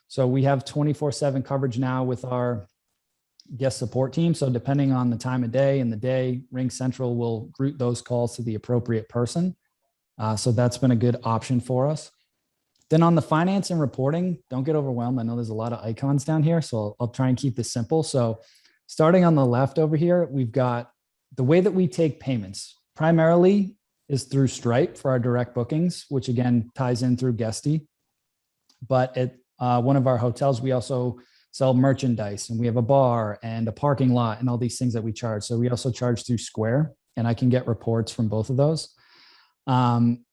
So we have 24/7 coverage now with our guest support team. So depending on the time of day and the day, Ring Central will route those calls to the appropriate person. So that's been a good option for us. Then on the finance and reporting, don't get overwhelmed. I know there's a lot of icons down here, so I'll try and keep this simple. So starting on the left over here, we've got the way that we take payments primarily is through Stripe for our direct bookings, which again ties in through Guesty. But at one of our hotels, we also sell merchandise, and we have a bar and a parking lot and all these things that we charge. So we also charge through Square, and I can get reports from both of those.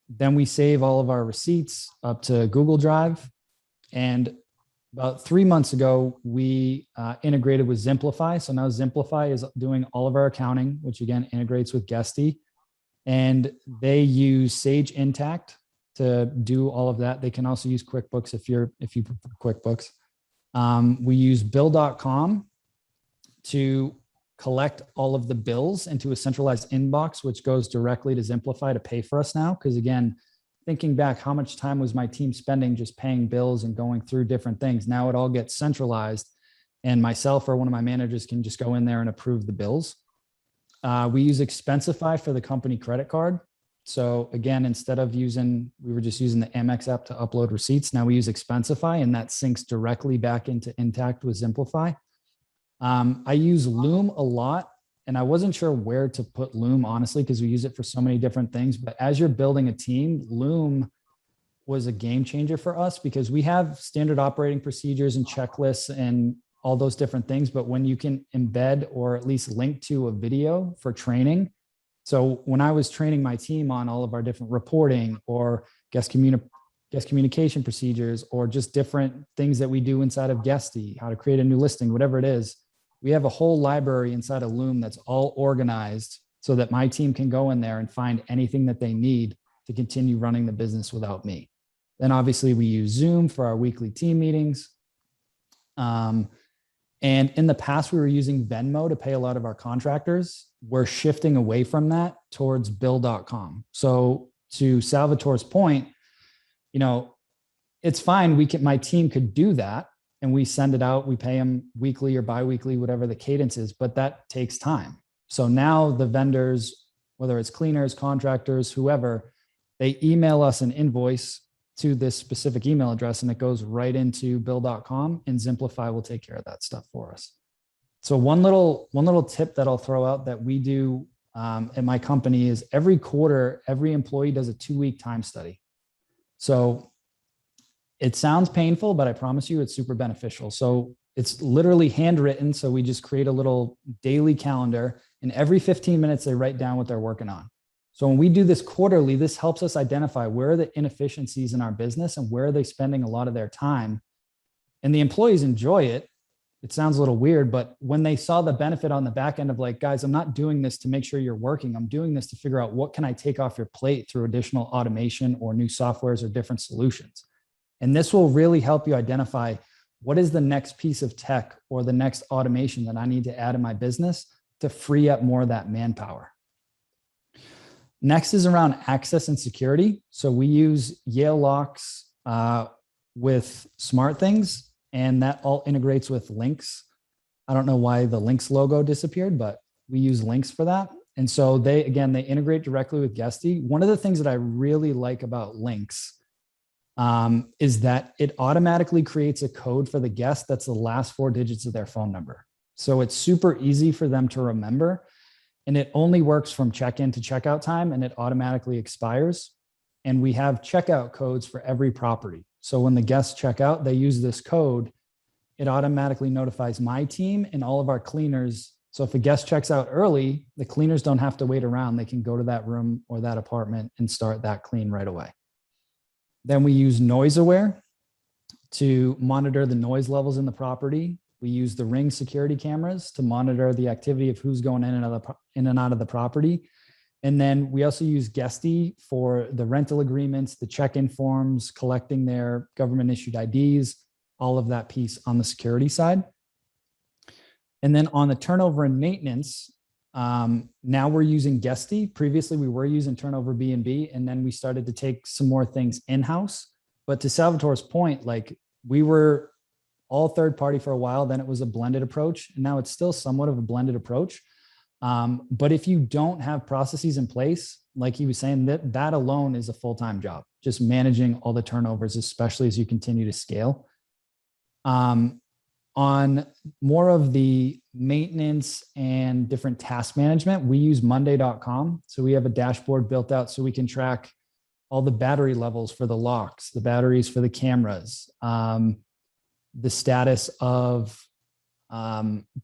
Then we save all of our receipts up to Google Drive. And about 3 months ago, we integrated with Zimplify. So now Zimplify is doing all of our accounting, which again integrates with Guesty. And they use Sage Intacct to do all of that. They can also use QuickBooks if you prefer QuickBooks. We use Bill.com to collect all of the bills into a centralized inbox, which goes directly to Zimplify to pay for us now. Because again, thinking back, how much time was my team spending just paying bills and going through different things? Now it all gets centralized, and myself or one of my managers can just go in there and approve the bills. We use Expensify for the company credit card. So again, instead of we were just using the Amex app to upload receipts. Now we use Expensify, and that syncs directly back into Intacct with Zimplify. I use Loom a lot, and I wasn't sure where to put Loom, honestly, because we use it for so many different things. But as you're building a team, Loom was a game changer for us because we have standard operating procedures and checklists and all those different things. But when you can embed or at least link to a video for training. So when I was training my team on all of our different reporting or guest communication procedures, or just different things that we do inside of Guesty, how to create a new listing, whatever it is, we have a whole library inside of Loom that's all organized so that my team can go in there and find anything that they need to continue running the business without me. Then obviously we use Zoom for our weekly team meetings. And in the past, we were using Venmo to pay a lot of our contractors. We're shifting away from that towards Bill.com. So to Salvatore's point, it's fine. My team could do that, and we send it out. We pay them weekly or biweekly, whatever the cadence is, but that takes time. So now the vendors, whether it's cleaners, contractors, whoever, they email us an invoice to this specific email address, and it goes right into Bill.com, and Zimplify will take care of that stuff for us. So one little tip that I'll throw out that we do at my company is every quarter, every employee does a 2-week time study. So it sounds painful, but I promise you it's super beneficial. So it's literally handwritten. So we just create a little daily calendar, and every 15 minutes they write down what they're working on. So when we do this quarterly, this helps us identify where are the inefficiencies in our business and where are they spending a lot of their time. And the employees enjoy it. It sounds a little weird, but when they saw the benefit on the back end of like, guys, I'm not doing this to make sure you're working. I'm doing this to figure out what can I take off your plate through additional automation or new softwares or different solutions. And this will really help you identify what is the next piece of tech or the next automation that I need to add in my business to free up more of that manpower. Next is around access and security. So we use Yale locks with SmartThings, and that all integrates with Lynx. I don't know why the Lynx logo disappeared, but we use Lynx for that. And so they integrate directly with Guesty. One of the things that I really like about Lynx is that it automatically creates a code for the guest that's the last 4 digits of their phone number. So it's super easy for them to remember. And it only works from check-in to checkout time, and it automatically expires. And we have checkout codes for every property. So when the guests check out, they use this code. It automatically notifies my team and all of our cleaners. So if a guest checks out early, the cleaners don't have to wait around. They can go to that room or that apartment and start that clean right away. Then we use Noise Aware to monitor the noise levels in the property. We use the Ring security cameras to monitor the activity of who's going in and out of the property. And then we also use Guesty for the rental agreements, the check-in forms, collecting their government issued IDs, all of that piece on the security side. And then on the turnover and maintenance, now we're using Guesty. Previously, we were using TurnoverBnb, and then we started to take some more things in-house. But to Salvatore's point, like we were all third party for a while. Then it was a blended approach. And now it's still somewhat of a blended approach. But if you don't have processes in place, like he was saying, that alone is a full-time job, just managing all the turnovers, especially as you continue to scale. On more of the maintenance and different task management, we use monday.com. So we have a dashboard built out so we can track all the battery levels for the locks, the batteries for the cameras, the status of,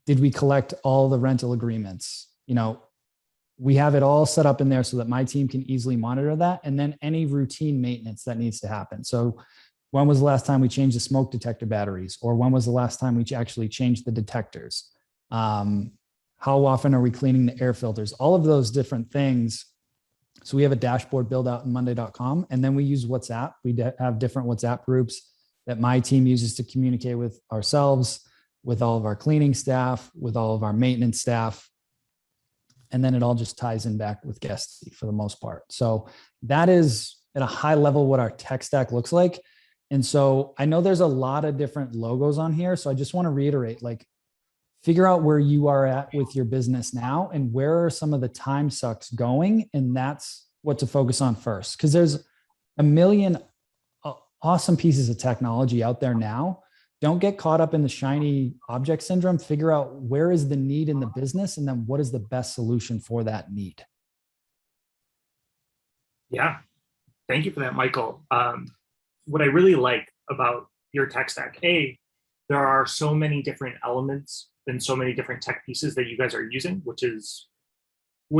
did we collect all the rental agreements? We have it all set up in there so that my team can easily monitor that. And then any routine maintenance that needs to happen. So when was the last time we changed the smoke detector batteries? Or when was the last time we actually changed the detectors? How often are we cleaning the air filters? All of those different things. So we have a dashboard built out in monday.com. And then we use WhatsApp. We have different WhatsApp groups that my team uses to communicate with ourselves, with all of our cleaning staff, with all of our maintenance staff. And then it all just ties in back with Guesty for the most part. So that is at a high level what our tech stack looks like. And so I know there's a lot of different logos on here. So I just want to reiterate, figure out where you are at with your business now and where are some of the time sucks going. And that's what to focus on first. Because there's a million awesome pieces of technology out there now. Don't get caught up in the shiny object syndrome. Figure out where is the need in the business and then what is the best solution for that need. Yeah, thank you for that, Michael. What I really like about your tech stack, there are so many different elements and so many different tech pieces that you guys are using, which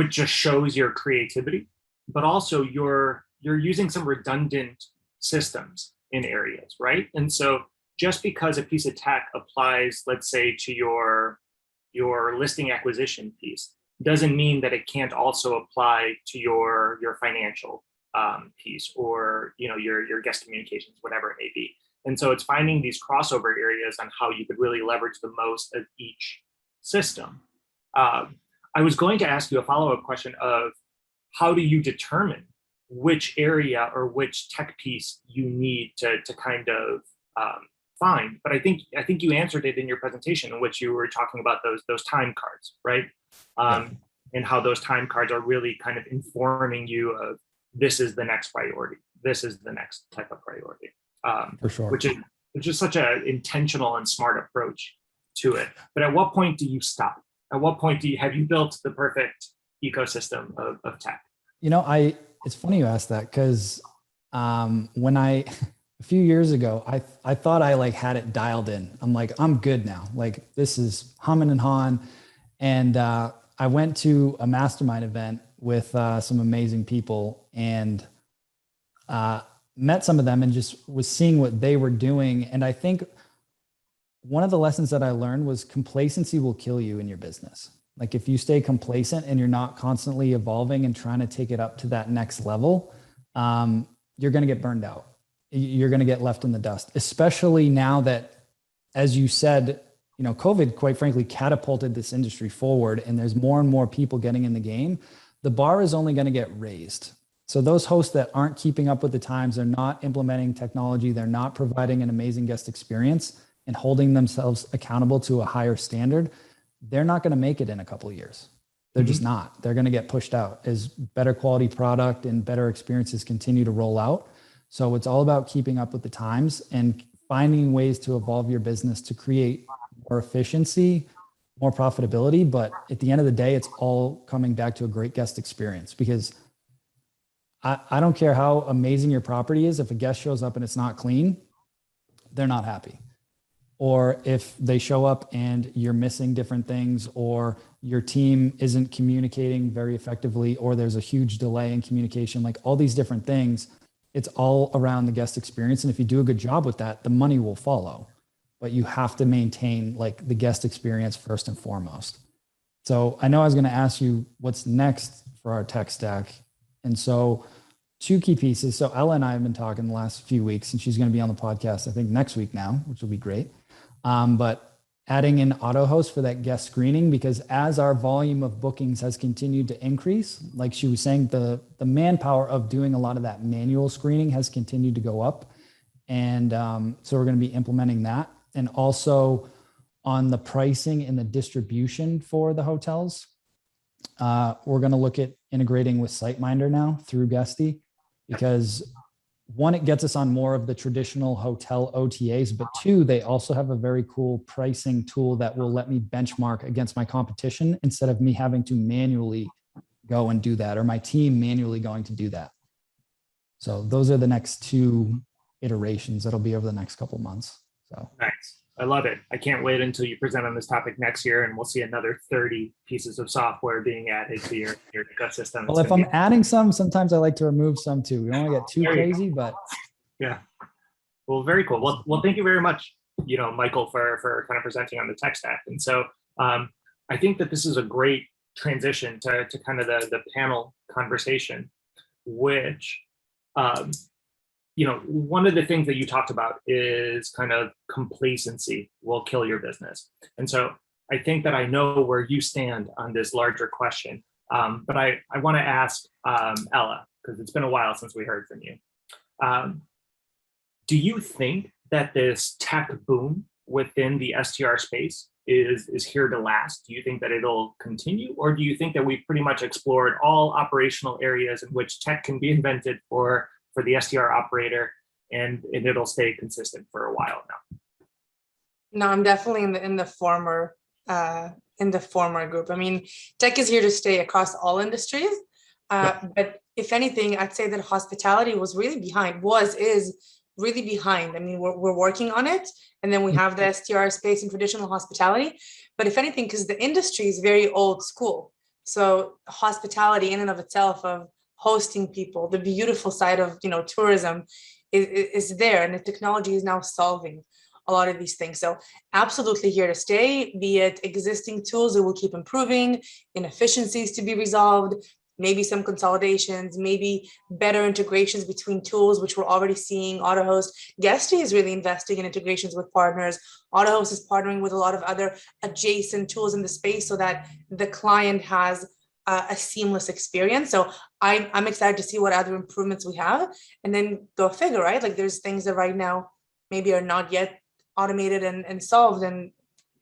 just shows your creativity, but also you're using some redundant systems in areas, right? And so just because a piece of tech applies, let's say, to your listing acquisition piece, doesn't mean that it can't also apply to your financial piece or your guest communications, whatever it may be. And so it's finding these crossover areas on how you could really leverage the most of each system. I was going to ask you a follow-up question of how do you determine which area or which tech piece you need to kind of find, but I think you answered it in your presentation, in which you were talking about those time cards, right? And how those time cards are really kind of informing you of this is the next priority, this is the next type of priority, For sure. which is such an intentional and smart approach to it. But at what point do you stop? At what point have you built the perfect ecosystem of tech? It's funny you asked that because when a few years ago, I thought I had it dialed in. I'm like, I'm good now. This is humming and hawing. And I went to a mastermind event with some amazing people and met some of them and just was seeing what they were doing. And I think one of the lessons that I learned was complacency will kill you in your business. If you stay complacent and you're not constantly evolving and trying to take it up to that next level, you're going to get burned out. You're going to get left in the dust, especially now that, as you said, COVID, quite frankly, catapulted this industry forward and there's more and more people getting in the game. The bar is only going to get raised. So those hosts that aren't keeping up with the times, they're not implementing technology, they're not providing an amazing guest experience and holding themselves accountable to a higher standard, they're not going to make it in a couple of years. They're just not. They're going to get pushed out as better quality product and better experiences continue to roll out. So it's all about keeping up with the times and finding ways to evolve your business to create more efficiency, more profitability. But at the end of the day, it's all coming back to a great guest experience, because I don't care how amazing your property is. If a guest shows up and it's not clean, they're not happy. Or if they show up and you're missing different things, or your team isn't communicating very effectively, or there's a huge delay in communication, all these different things, it's all around the guest experience. And if you do a good job with that, the money will follow, but you have to maintain the guest experience first and foremost. So I know I was going to ask you what's next for our tech stack. And so two key pieces. So Ella and I have been talking the last few weeks, and she's going to be on the podcast, I think next week now, which will be great. But adding in Autohost for that guest screening, because as our volume of bookings has continued to increase, like she was saying, the manpower of doing a lot of that manual screening has continued to go up. And so we're going to be implementing that. And also on the pricing and the distribution for the hotels, we're going to look at integrating with SiteMinder now through Guesty, because one, it gets us on more of the traditional hotel OTAs, but two, they also have a very cool pricing tool that will let me benchmark against my competition instead of me having to manually go and do that, or my team manually going to do that. So those are the next two iterations that'll be over the next couple of months. So Nice. I love it. I can't wait until you present on this topic next year and we'll see another 30 pieces of software being added to your ecosystem. well, if I'm adding some, sometimes I like to remove some too. We don't want to get too There you crazy, but yeah. Well, very cool. Well, thank you very much, Michael, for kind of presenting on the tech stack. And so I think that this is a great transition to kind of the panel conversation, which one of the things that you talked about is kind of complacency will kill your business. And so I think that I know where you stand on this larger question, but I want to ask Ella, because it's been a while since we heard from you. Do you think that this tech boom within the STR space is here to last? Do you think that it'll continue, or do you think that we've pretty much explored all operational areas in which tech can be invented for the STR operator, and it'll stay consistent for a while now? No, I'm definitely in the former group. I mean, tech is here to stay across all industries. But if anything, I'd say that hospitality was really behind, is really behind. I mean, we're working on it. And then we have the STR space in traditional hospitality. But if anything, because the industry is very old school. So hospitality in and of itself, of hosting people, the beautiful side of, tourism is there. And the technology is now solving a lot of these things. So absolutely here to stay, be it existing tools that will keep improving, inefficiencies to be resolved, maybe some consolidations, maybe better integrations between tools, which we're already seeing. Autohost, Guesty is really investing in integrations with partners. Autohost is partnering with a lot of other adjacent tools in the space so that the client has a seamless experience. So I'm excited to see what other improvements we have, and then go figure, right? Like there's things that right now maybe are not yet automated and solved, and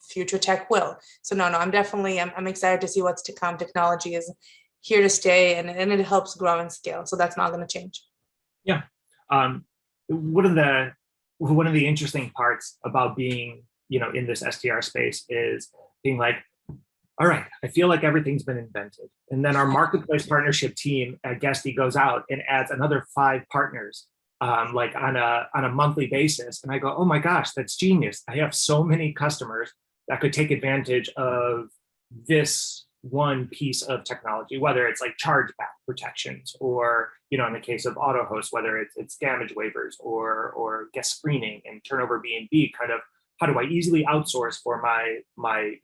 future tech will. So no, I'm excited to see what's to come. Technology is here to stay, and it helps grow and scale. So that's not going to change. Yeah. One of the interesting parts about being, in this STR space is being like, all right, I feel like everything's been invented. And then our marketplace partnership team at Guesty goes out and adds another 5 partners, like on a monthly basis. And I go, oh my gosh, that's genius. I have so many customers that could take advantage of this one piece of technology, whether it's like chargeback protections, or, in the case of Autohost, whether it's damage waivers or guest screening, and TurnoverBnb, kind of how do I easily outsource for my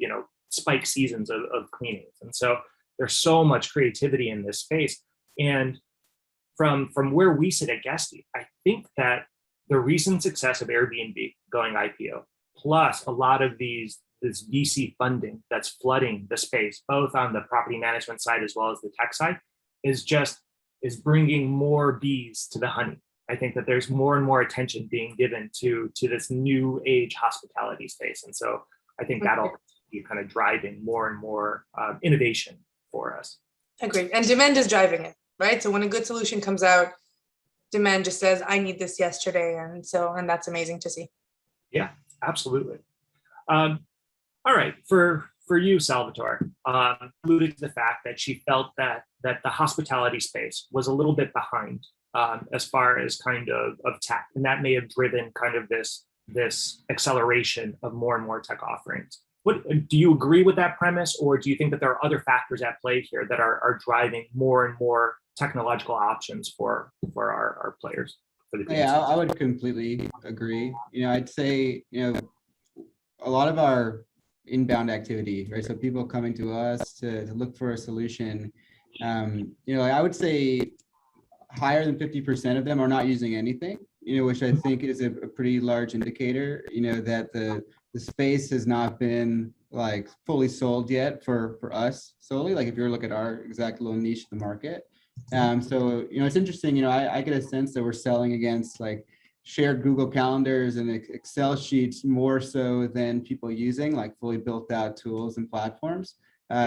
spike seasons of cleanings. And so there's so much creativity in this space. And from where we sit at Guesty, I think that the recent success of Airbnb going IPO, plus a lot of this VC funding that's flooding the space, both on the property management side as well as the tech side, is bringing more bees to the honey. I think that there's more and more attention being given to this new age hospitality space. And so I think that'll be kind of driving more and more innovation for us. Agreed. And demand is driving it, right? So when a good solution comes out, demand just says, I need this yesterday. And that's amazing to see. Yeah, absolutely. All right, for you, Salvatore, alluded to the fact that she felt that the hospitality space was a little bit behind as far as kind of tech, and that may have driven kind of this acceleration of more and more tech offerings. Do you agree with that premise, or do you think that there are other factors at play here that are driving more and more technological options for our players? Yeah, I would completely agree. I'd say, a lot of our inbound activity, right? So people coming to us to look for a solution, I would say higher than 50% of them are not using anything, which I think is a pretty large indicator, that the space has not been like fully sold yet for us solely, like if you're looking at our exact little niche of the market. So, it's interesting, I get a sense that we're selling against like shared Google calendars and Excel sheets more so than people using like fully built out tools and platforms,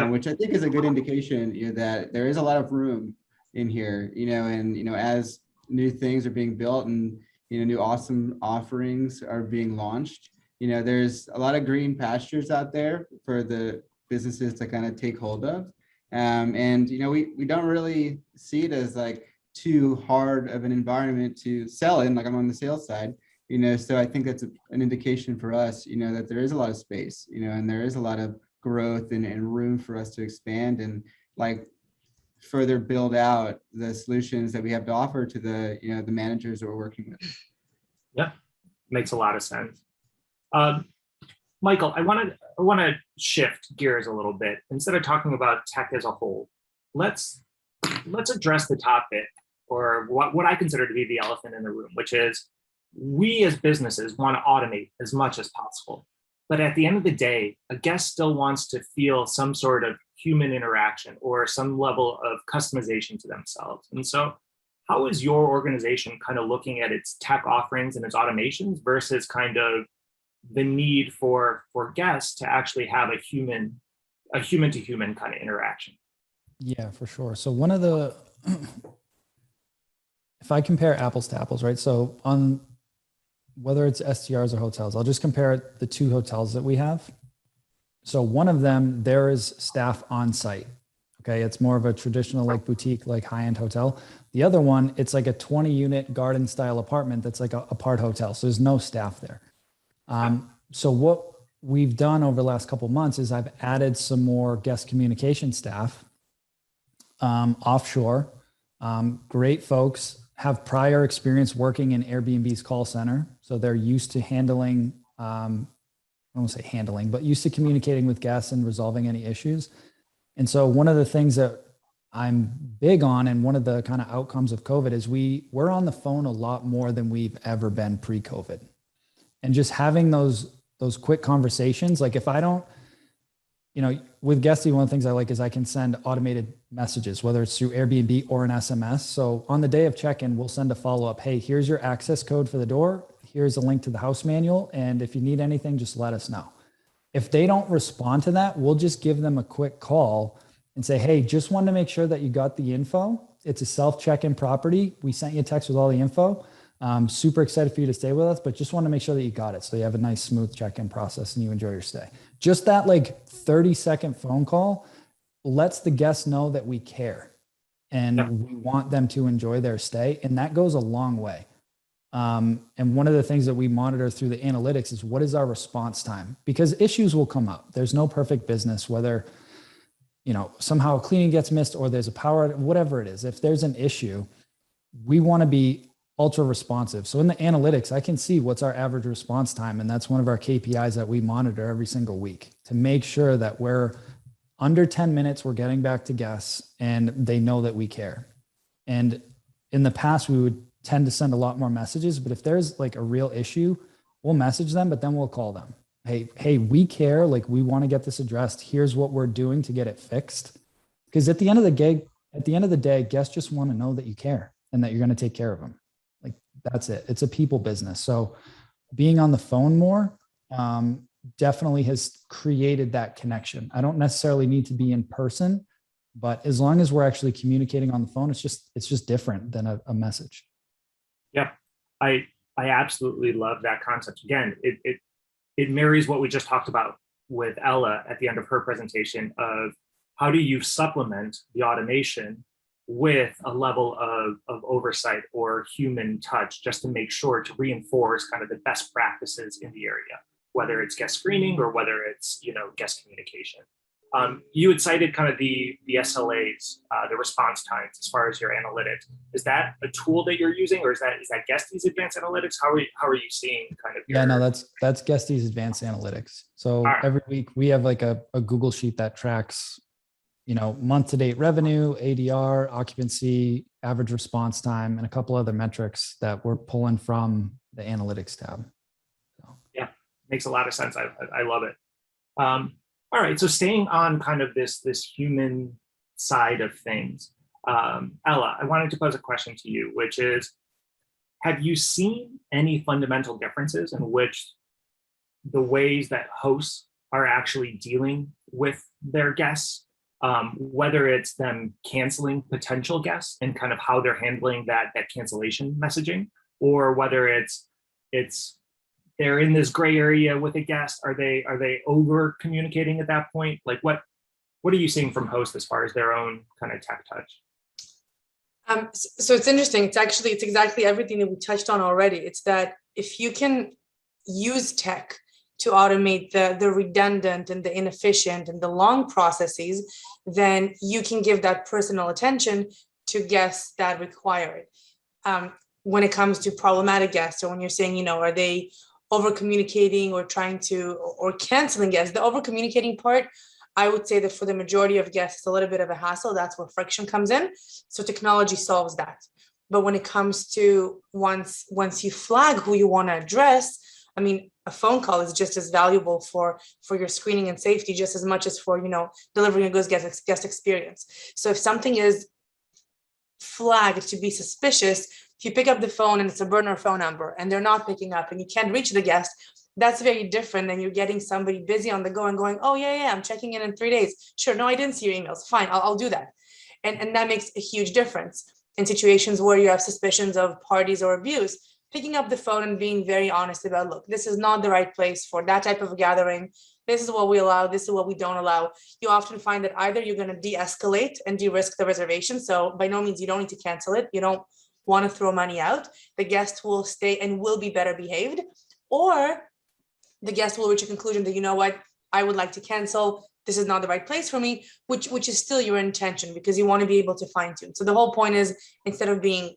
which I think is a good indication, you know, that there is a lot of room in here, you know, and, you know, as new things are being built and, you know, new awesome offerings are being launched, you know, there's a lot of green pastures out there for the businesses to kind of take hold of. And, you know, we don't really see it as like too hard of an environment to sell in, like I'm on the sales side, you know, so I think that's an indication for us, you know, that there is a lot of space, you know, and there is a lot of growth and room for us to expand and like further build out the solutions that we have to offer to the, you know, the managers that we're working with. Yeah, makes a lot of sense. Michael, I want to shift gears a little bit. Instead of talking about tech as a whole, let's address the topic, or what I consider to be the elephant in the room, which is we as businesses want to automate as much as possible. But at the end of the day, a guest still wants to feel some sort of human interaction or some level of customization to themselves. And so how is your organization kind of looking at its tech offerings and its automations versus kind of the need for guests to actually have a human to human kind of interaction? Yeah, for sure. So one of the, if I compare apples to apples, right? So on whether it's STRs or hotels, I'll just compare the two hotels that we have. So one of them, there is staff on site. Okay. It's more of a traditional like boutique, like high-end hotel. The other one, it's like a 20 unit garden style apartment. That's like a apart hotel. So there's no staff there. So what we've done over the last couple of months is I've added some more guest communication staff offshore. Great folks, have prior experience working in Airbnb's call center. So they're used to handling, I won't say handling, but used to communicating with guests and resolving any issues. And so one of the things that I'm big on, and one of the kind of outcomes of COVID is we're on the phone a lot more than we've ever been pre-COVID. And just having those quick conversations, like if I don't, you know, with Guesty, one of the things I like is I can send automated messages, whether it's through Airbnb or an SMS. So on the day of check-in, we'll send a follow-up. Hey, here's your access code for the door. Here's a link to the house manual. And if you need anything, just let us know. If they don't respond to that, we'll just give them a quick call and say, hey, just wanted to make sure that you got the info. It's a self check-in property. We sent you a text with all the info. Super excited for you to stay with us, but just want to make sure that you got it. So you have a nice smooth check-in process and you enjoy your stay. Just that like 30-second phone call lets the guests know that we care and we want them to enjoy their stay. And that goes a long way. And one of the things that we monitor through the analytics is what is our response time? Because issues will come up. There's no perfect business, whether, you know, somehow cleaning gets missed or there's a power, whatever it is. If there's an issue, we want to be ultra responsive. So in the analytics, I can see what's our average response time. And that's one of our KPIs that we monitor every single week to make sure that we're under 10 minutes, we're getting back to guests and they know that we care. And in the past, we would tend to send a lot more messages, but if there's like a real issue, we'll message them, but then we'll call them. Hey, we care. Like we want to get this addressed. Here's what we're doing to get it fixed. Because at the end of the day, guests just want to know that you care and that you're going to take care of them. Like that's it. It's a people business. So being on the phone more definitely has created that connection. I don't necessarily need to be in person, but as long as we're actually communicating on the phone, it's just different than a message. Yeah, I absolutely love that concept. Again, it marries what we just talked about with Ella at the end of her presentation of how do you supplement the automation with a level of oversight or human touch just to make sure to reinforce kind of the best practices in the area, whether it's guest screening or whether it's, you know, guest communication. You had cited kind of the SLAs, the response times as far as your analytics. Is that a tool that you're using, or is that Guesty's advanced analytics? How are you seeing kind of? Yeah, no, that's Guesty's advanced analytics. So every week we have like a Google sheet that tracks, you know, month to date revenue, ADR, occupancy, average response time, and a couple other metrics that we're pulling from the analytics tab. So. Yeah, makes a lot of sense. I love it. All right, so staying on kind of this human side of things, Ella, I wanted to pose a question to you, which is, have you seen any fundamental differences in which the ways that hosts are actually dealing with their guests, whether it's them canceling potential guests and kind of how they're handling that cancellation messaging, or whether it's they're in this gray area with a guest? Are they over communicating at that point? Like what are you seeing from hosts as far as their own kind of tech touch? So it's interesting. It's exactly everything that we touched on already. It's that if you can use tech to automate the redundant and the inefficient and the long processes, then you can give that personal attention to guests that require it. When it comes to problematic guests, or when you're saying, are they over communicating or or canceling guests, the over communicating part, I would say that for the majority of guests, it's a little bit of a hassle. That's where friction comes in. So technology solves that. But when it comes to once you flag who you want to address, I mean, a phone call is just as valuable for your screening and safety, just as much as for, delivering a good guest experience. So if something is flagged to be suspicious, if you pick up the phone and it's a burner phone number and they're not picking up and you can't reach the guest, that's very different than you're getting somebody busy on the go and going, oh yeah, I'm checking in 3 days. Sure, no, I didn't see your emails. Fine, I'll do that. And that makes a huge difference in situations where you have suspicions of parties or abuse. Picking up the phone and being very honest about, look, this is not the right place for that type of gathering. This is what we allow. This is what we don't allow. You often find that either you're going to de-escalate and de-risk the reservation. So by no means, you don't need to cancel it. You don't want to throw money out. The guest will stay and will be better behaved. Or the guest will reach a conclusion that, you know what, I would like to cancel. This is not the right place for me, which is still your intention because you want to be able to fine tune. So the whole point is, instead of being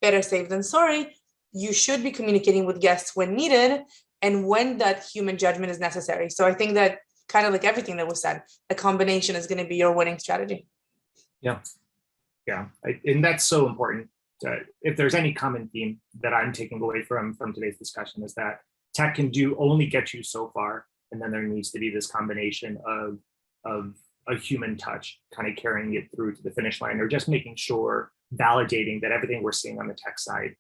better safe than sorry, you should be communicating with guests when needed and when that human judgment is necessary. So I think that kind of like everything that was said, a combination is going to be your winning strategy. Yeah. And that's so important. If there's any common theme that I'm taking away from today's discussion, is that tech can only get you so far, and then there needs to be this combination of a human touch kind of carrying it through to the finish line, or just making sure, validating that everything we're seeing on the tech side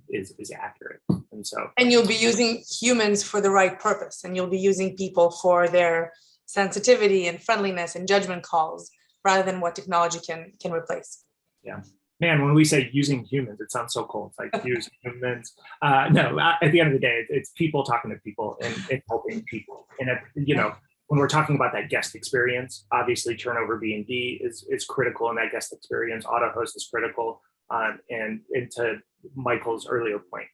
is accurate. And you'll be using humans for the right purpose, and you'll be using people for their sensitivity and friendliness and judgment calls rather than what technology can replace. Yeah. Man, when we say using humans, it sounds so cool. It's like use humans. No, at the end of the day, it's people talking to people and helping people. And when we're talking about that guest experience, obviously TurnoverBnb is critical in that guest experience. Autohost is critical. And to Michael's earlier point,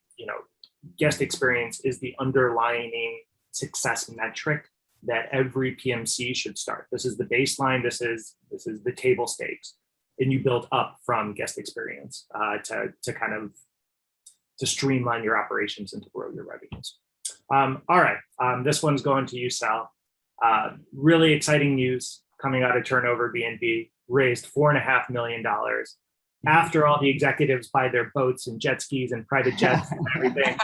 guest experience is the underlying success metric that every PMC should start. This is the baseline. This is the table stakes. And you build up from guest experience to kind of streamline your operations and to grow your revenues. All right, this one's going to you, Sal. Really exciting news coming out of TurnoverBnb. Raised $4.5 million after all the executives buy their boats and jet skis and private jets and everything.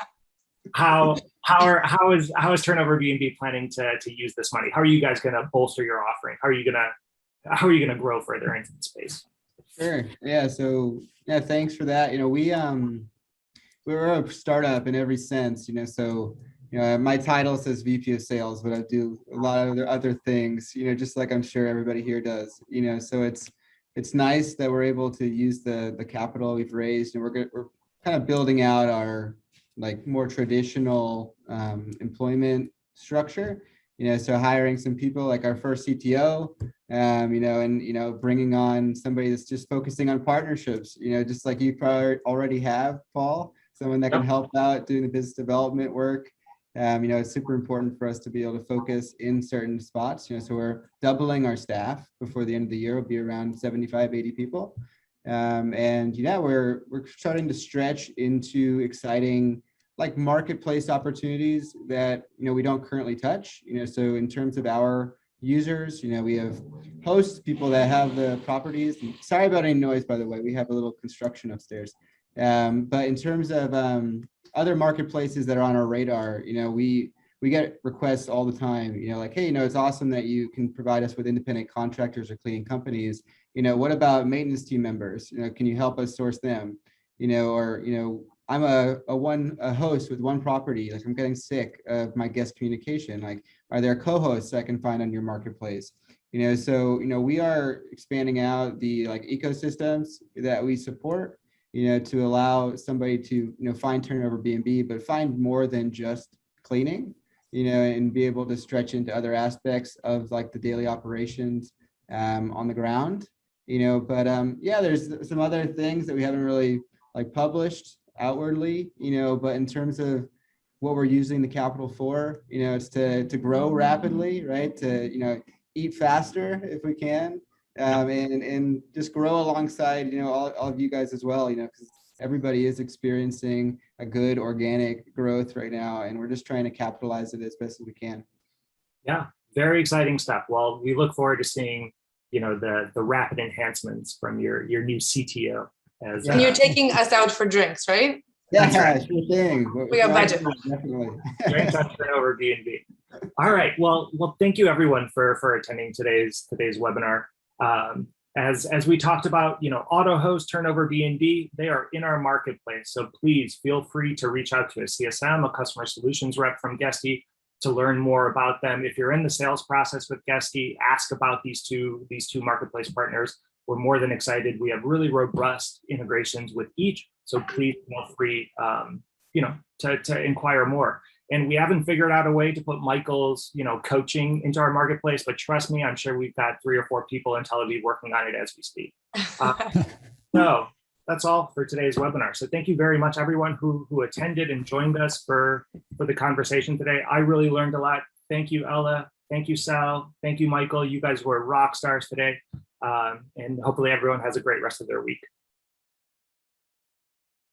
How is TurnoverBnb planning to use this money? How are you guys going to bolster your offering? How are you going to grow further into the space? Sure. Yeah. So yeah, thanks for that. We're a startup in every sense. So my title says VP of Sales, but I do a lot of other things. Just like I'm sure everybody here does. So it's nice that we're able to use the capital we've raised, and we're kind of building out our more traditional employment structure. So hiring some people like our first CTO, and bringing on somebody that's just focusing on partnerships, just like you probably already have, Paul, someone that can help out doing the business development work. It's super important for us to be able to focus in certain spots. So we're doubling our staff before the end of the year. We'll be around 75, 80 people. We're starting to stretch into exciting marketplace opportunities that we don't currently touch. So in terms of our users, we have hosts, people that have the properties. Sorry about any noise, by the way. We have a little construction upstairs. But in terms of other marketplaces that are on our radar, we get requests all the time. Hey, it's awesome that you can provide us with independent contractors or cleaning companies. What about maintenance team members? Can you help us source them? I'm a host with one property, like I'm getting sick of my guest communication. Like, are there co-hosts I can find on your marketplace? So we are expanding out the like ecosystems that we support, to allow somebody to find TurnoverBnb, but find more than just cleaning, and be able to stretch into other aspects of like the daily operations on the ground. But yeah, there's some other things that we haven't really like published outwardly, but in terms of what we're using the capital for, it's to grow rapidly, right? To eat faster if we can, and just grow alongside all of you guys as well, because everybody is experiencing a good organic growth right now, and we're just trying to capitalize it as best as we can. Yeah, very exciting stuff. Well, we look forward to seeing the rapid enhancements from your new CTO. As And you're taking us out for drinks, right? Yeah, right. sure thing. We got budget. Definitely. drinks on TurnoverBnb. All right. Well, thank you everyone for attending today's webinar. As we talked about, Autohost, TurnoverBnb, they are in our marketplace. So please feel free to reach out to a CSM, a customer solutions rep from Guesty, to learn more about them. If you're in the sales process with Guesty, ask about these two marketplace partners. We're more than excited. We have really robust integrations with each. So please feel free, to inquire more. And we haven't figured out a way to put Michael's, coaching into our marketplace, but trust me, I'm sure we've got 3 or 4 people in Tel Aviv working on it as we speak. So that's all for today's webinar. So thank you very much, everyone who attended and joined us for the conversation today. I really learned a lot. Thank you, Ella. Thank you, Sal. Thank you, Michael. You guys were rock stars today. And hopefully everyone has a great rest of their week.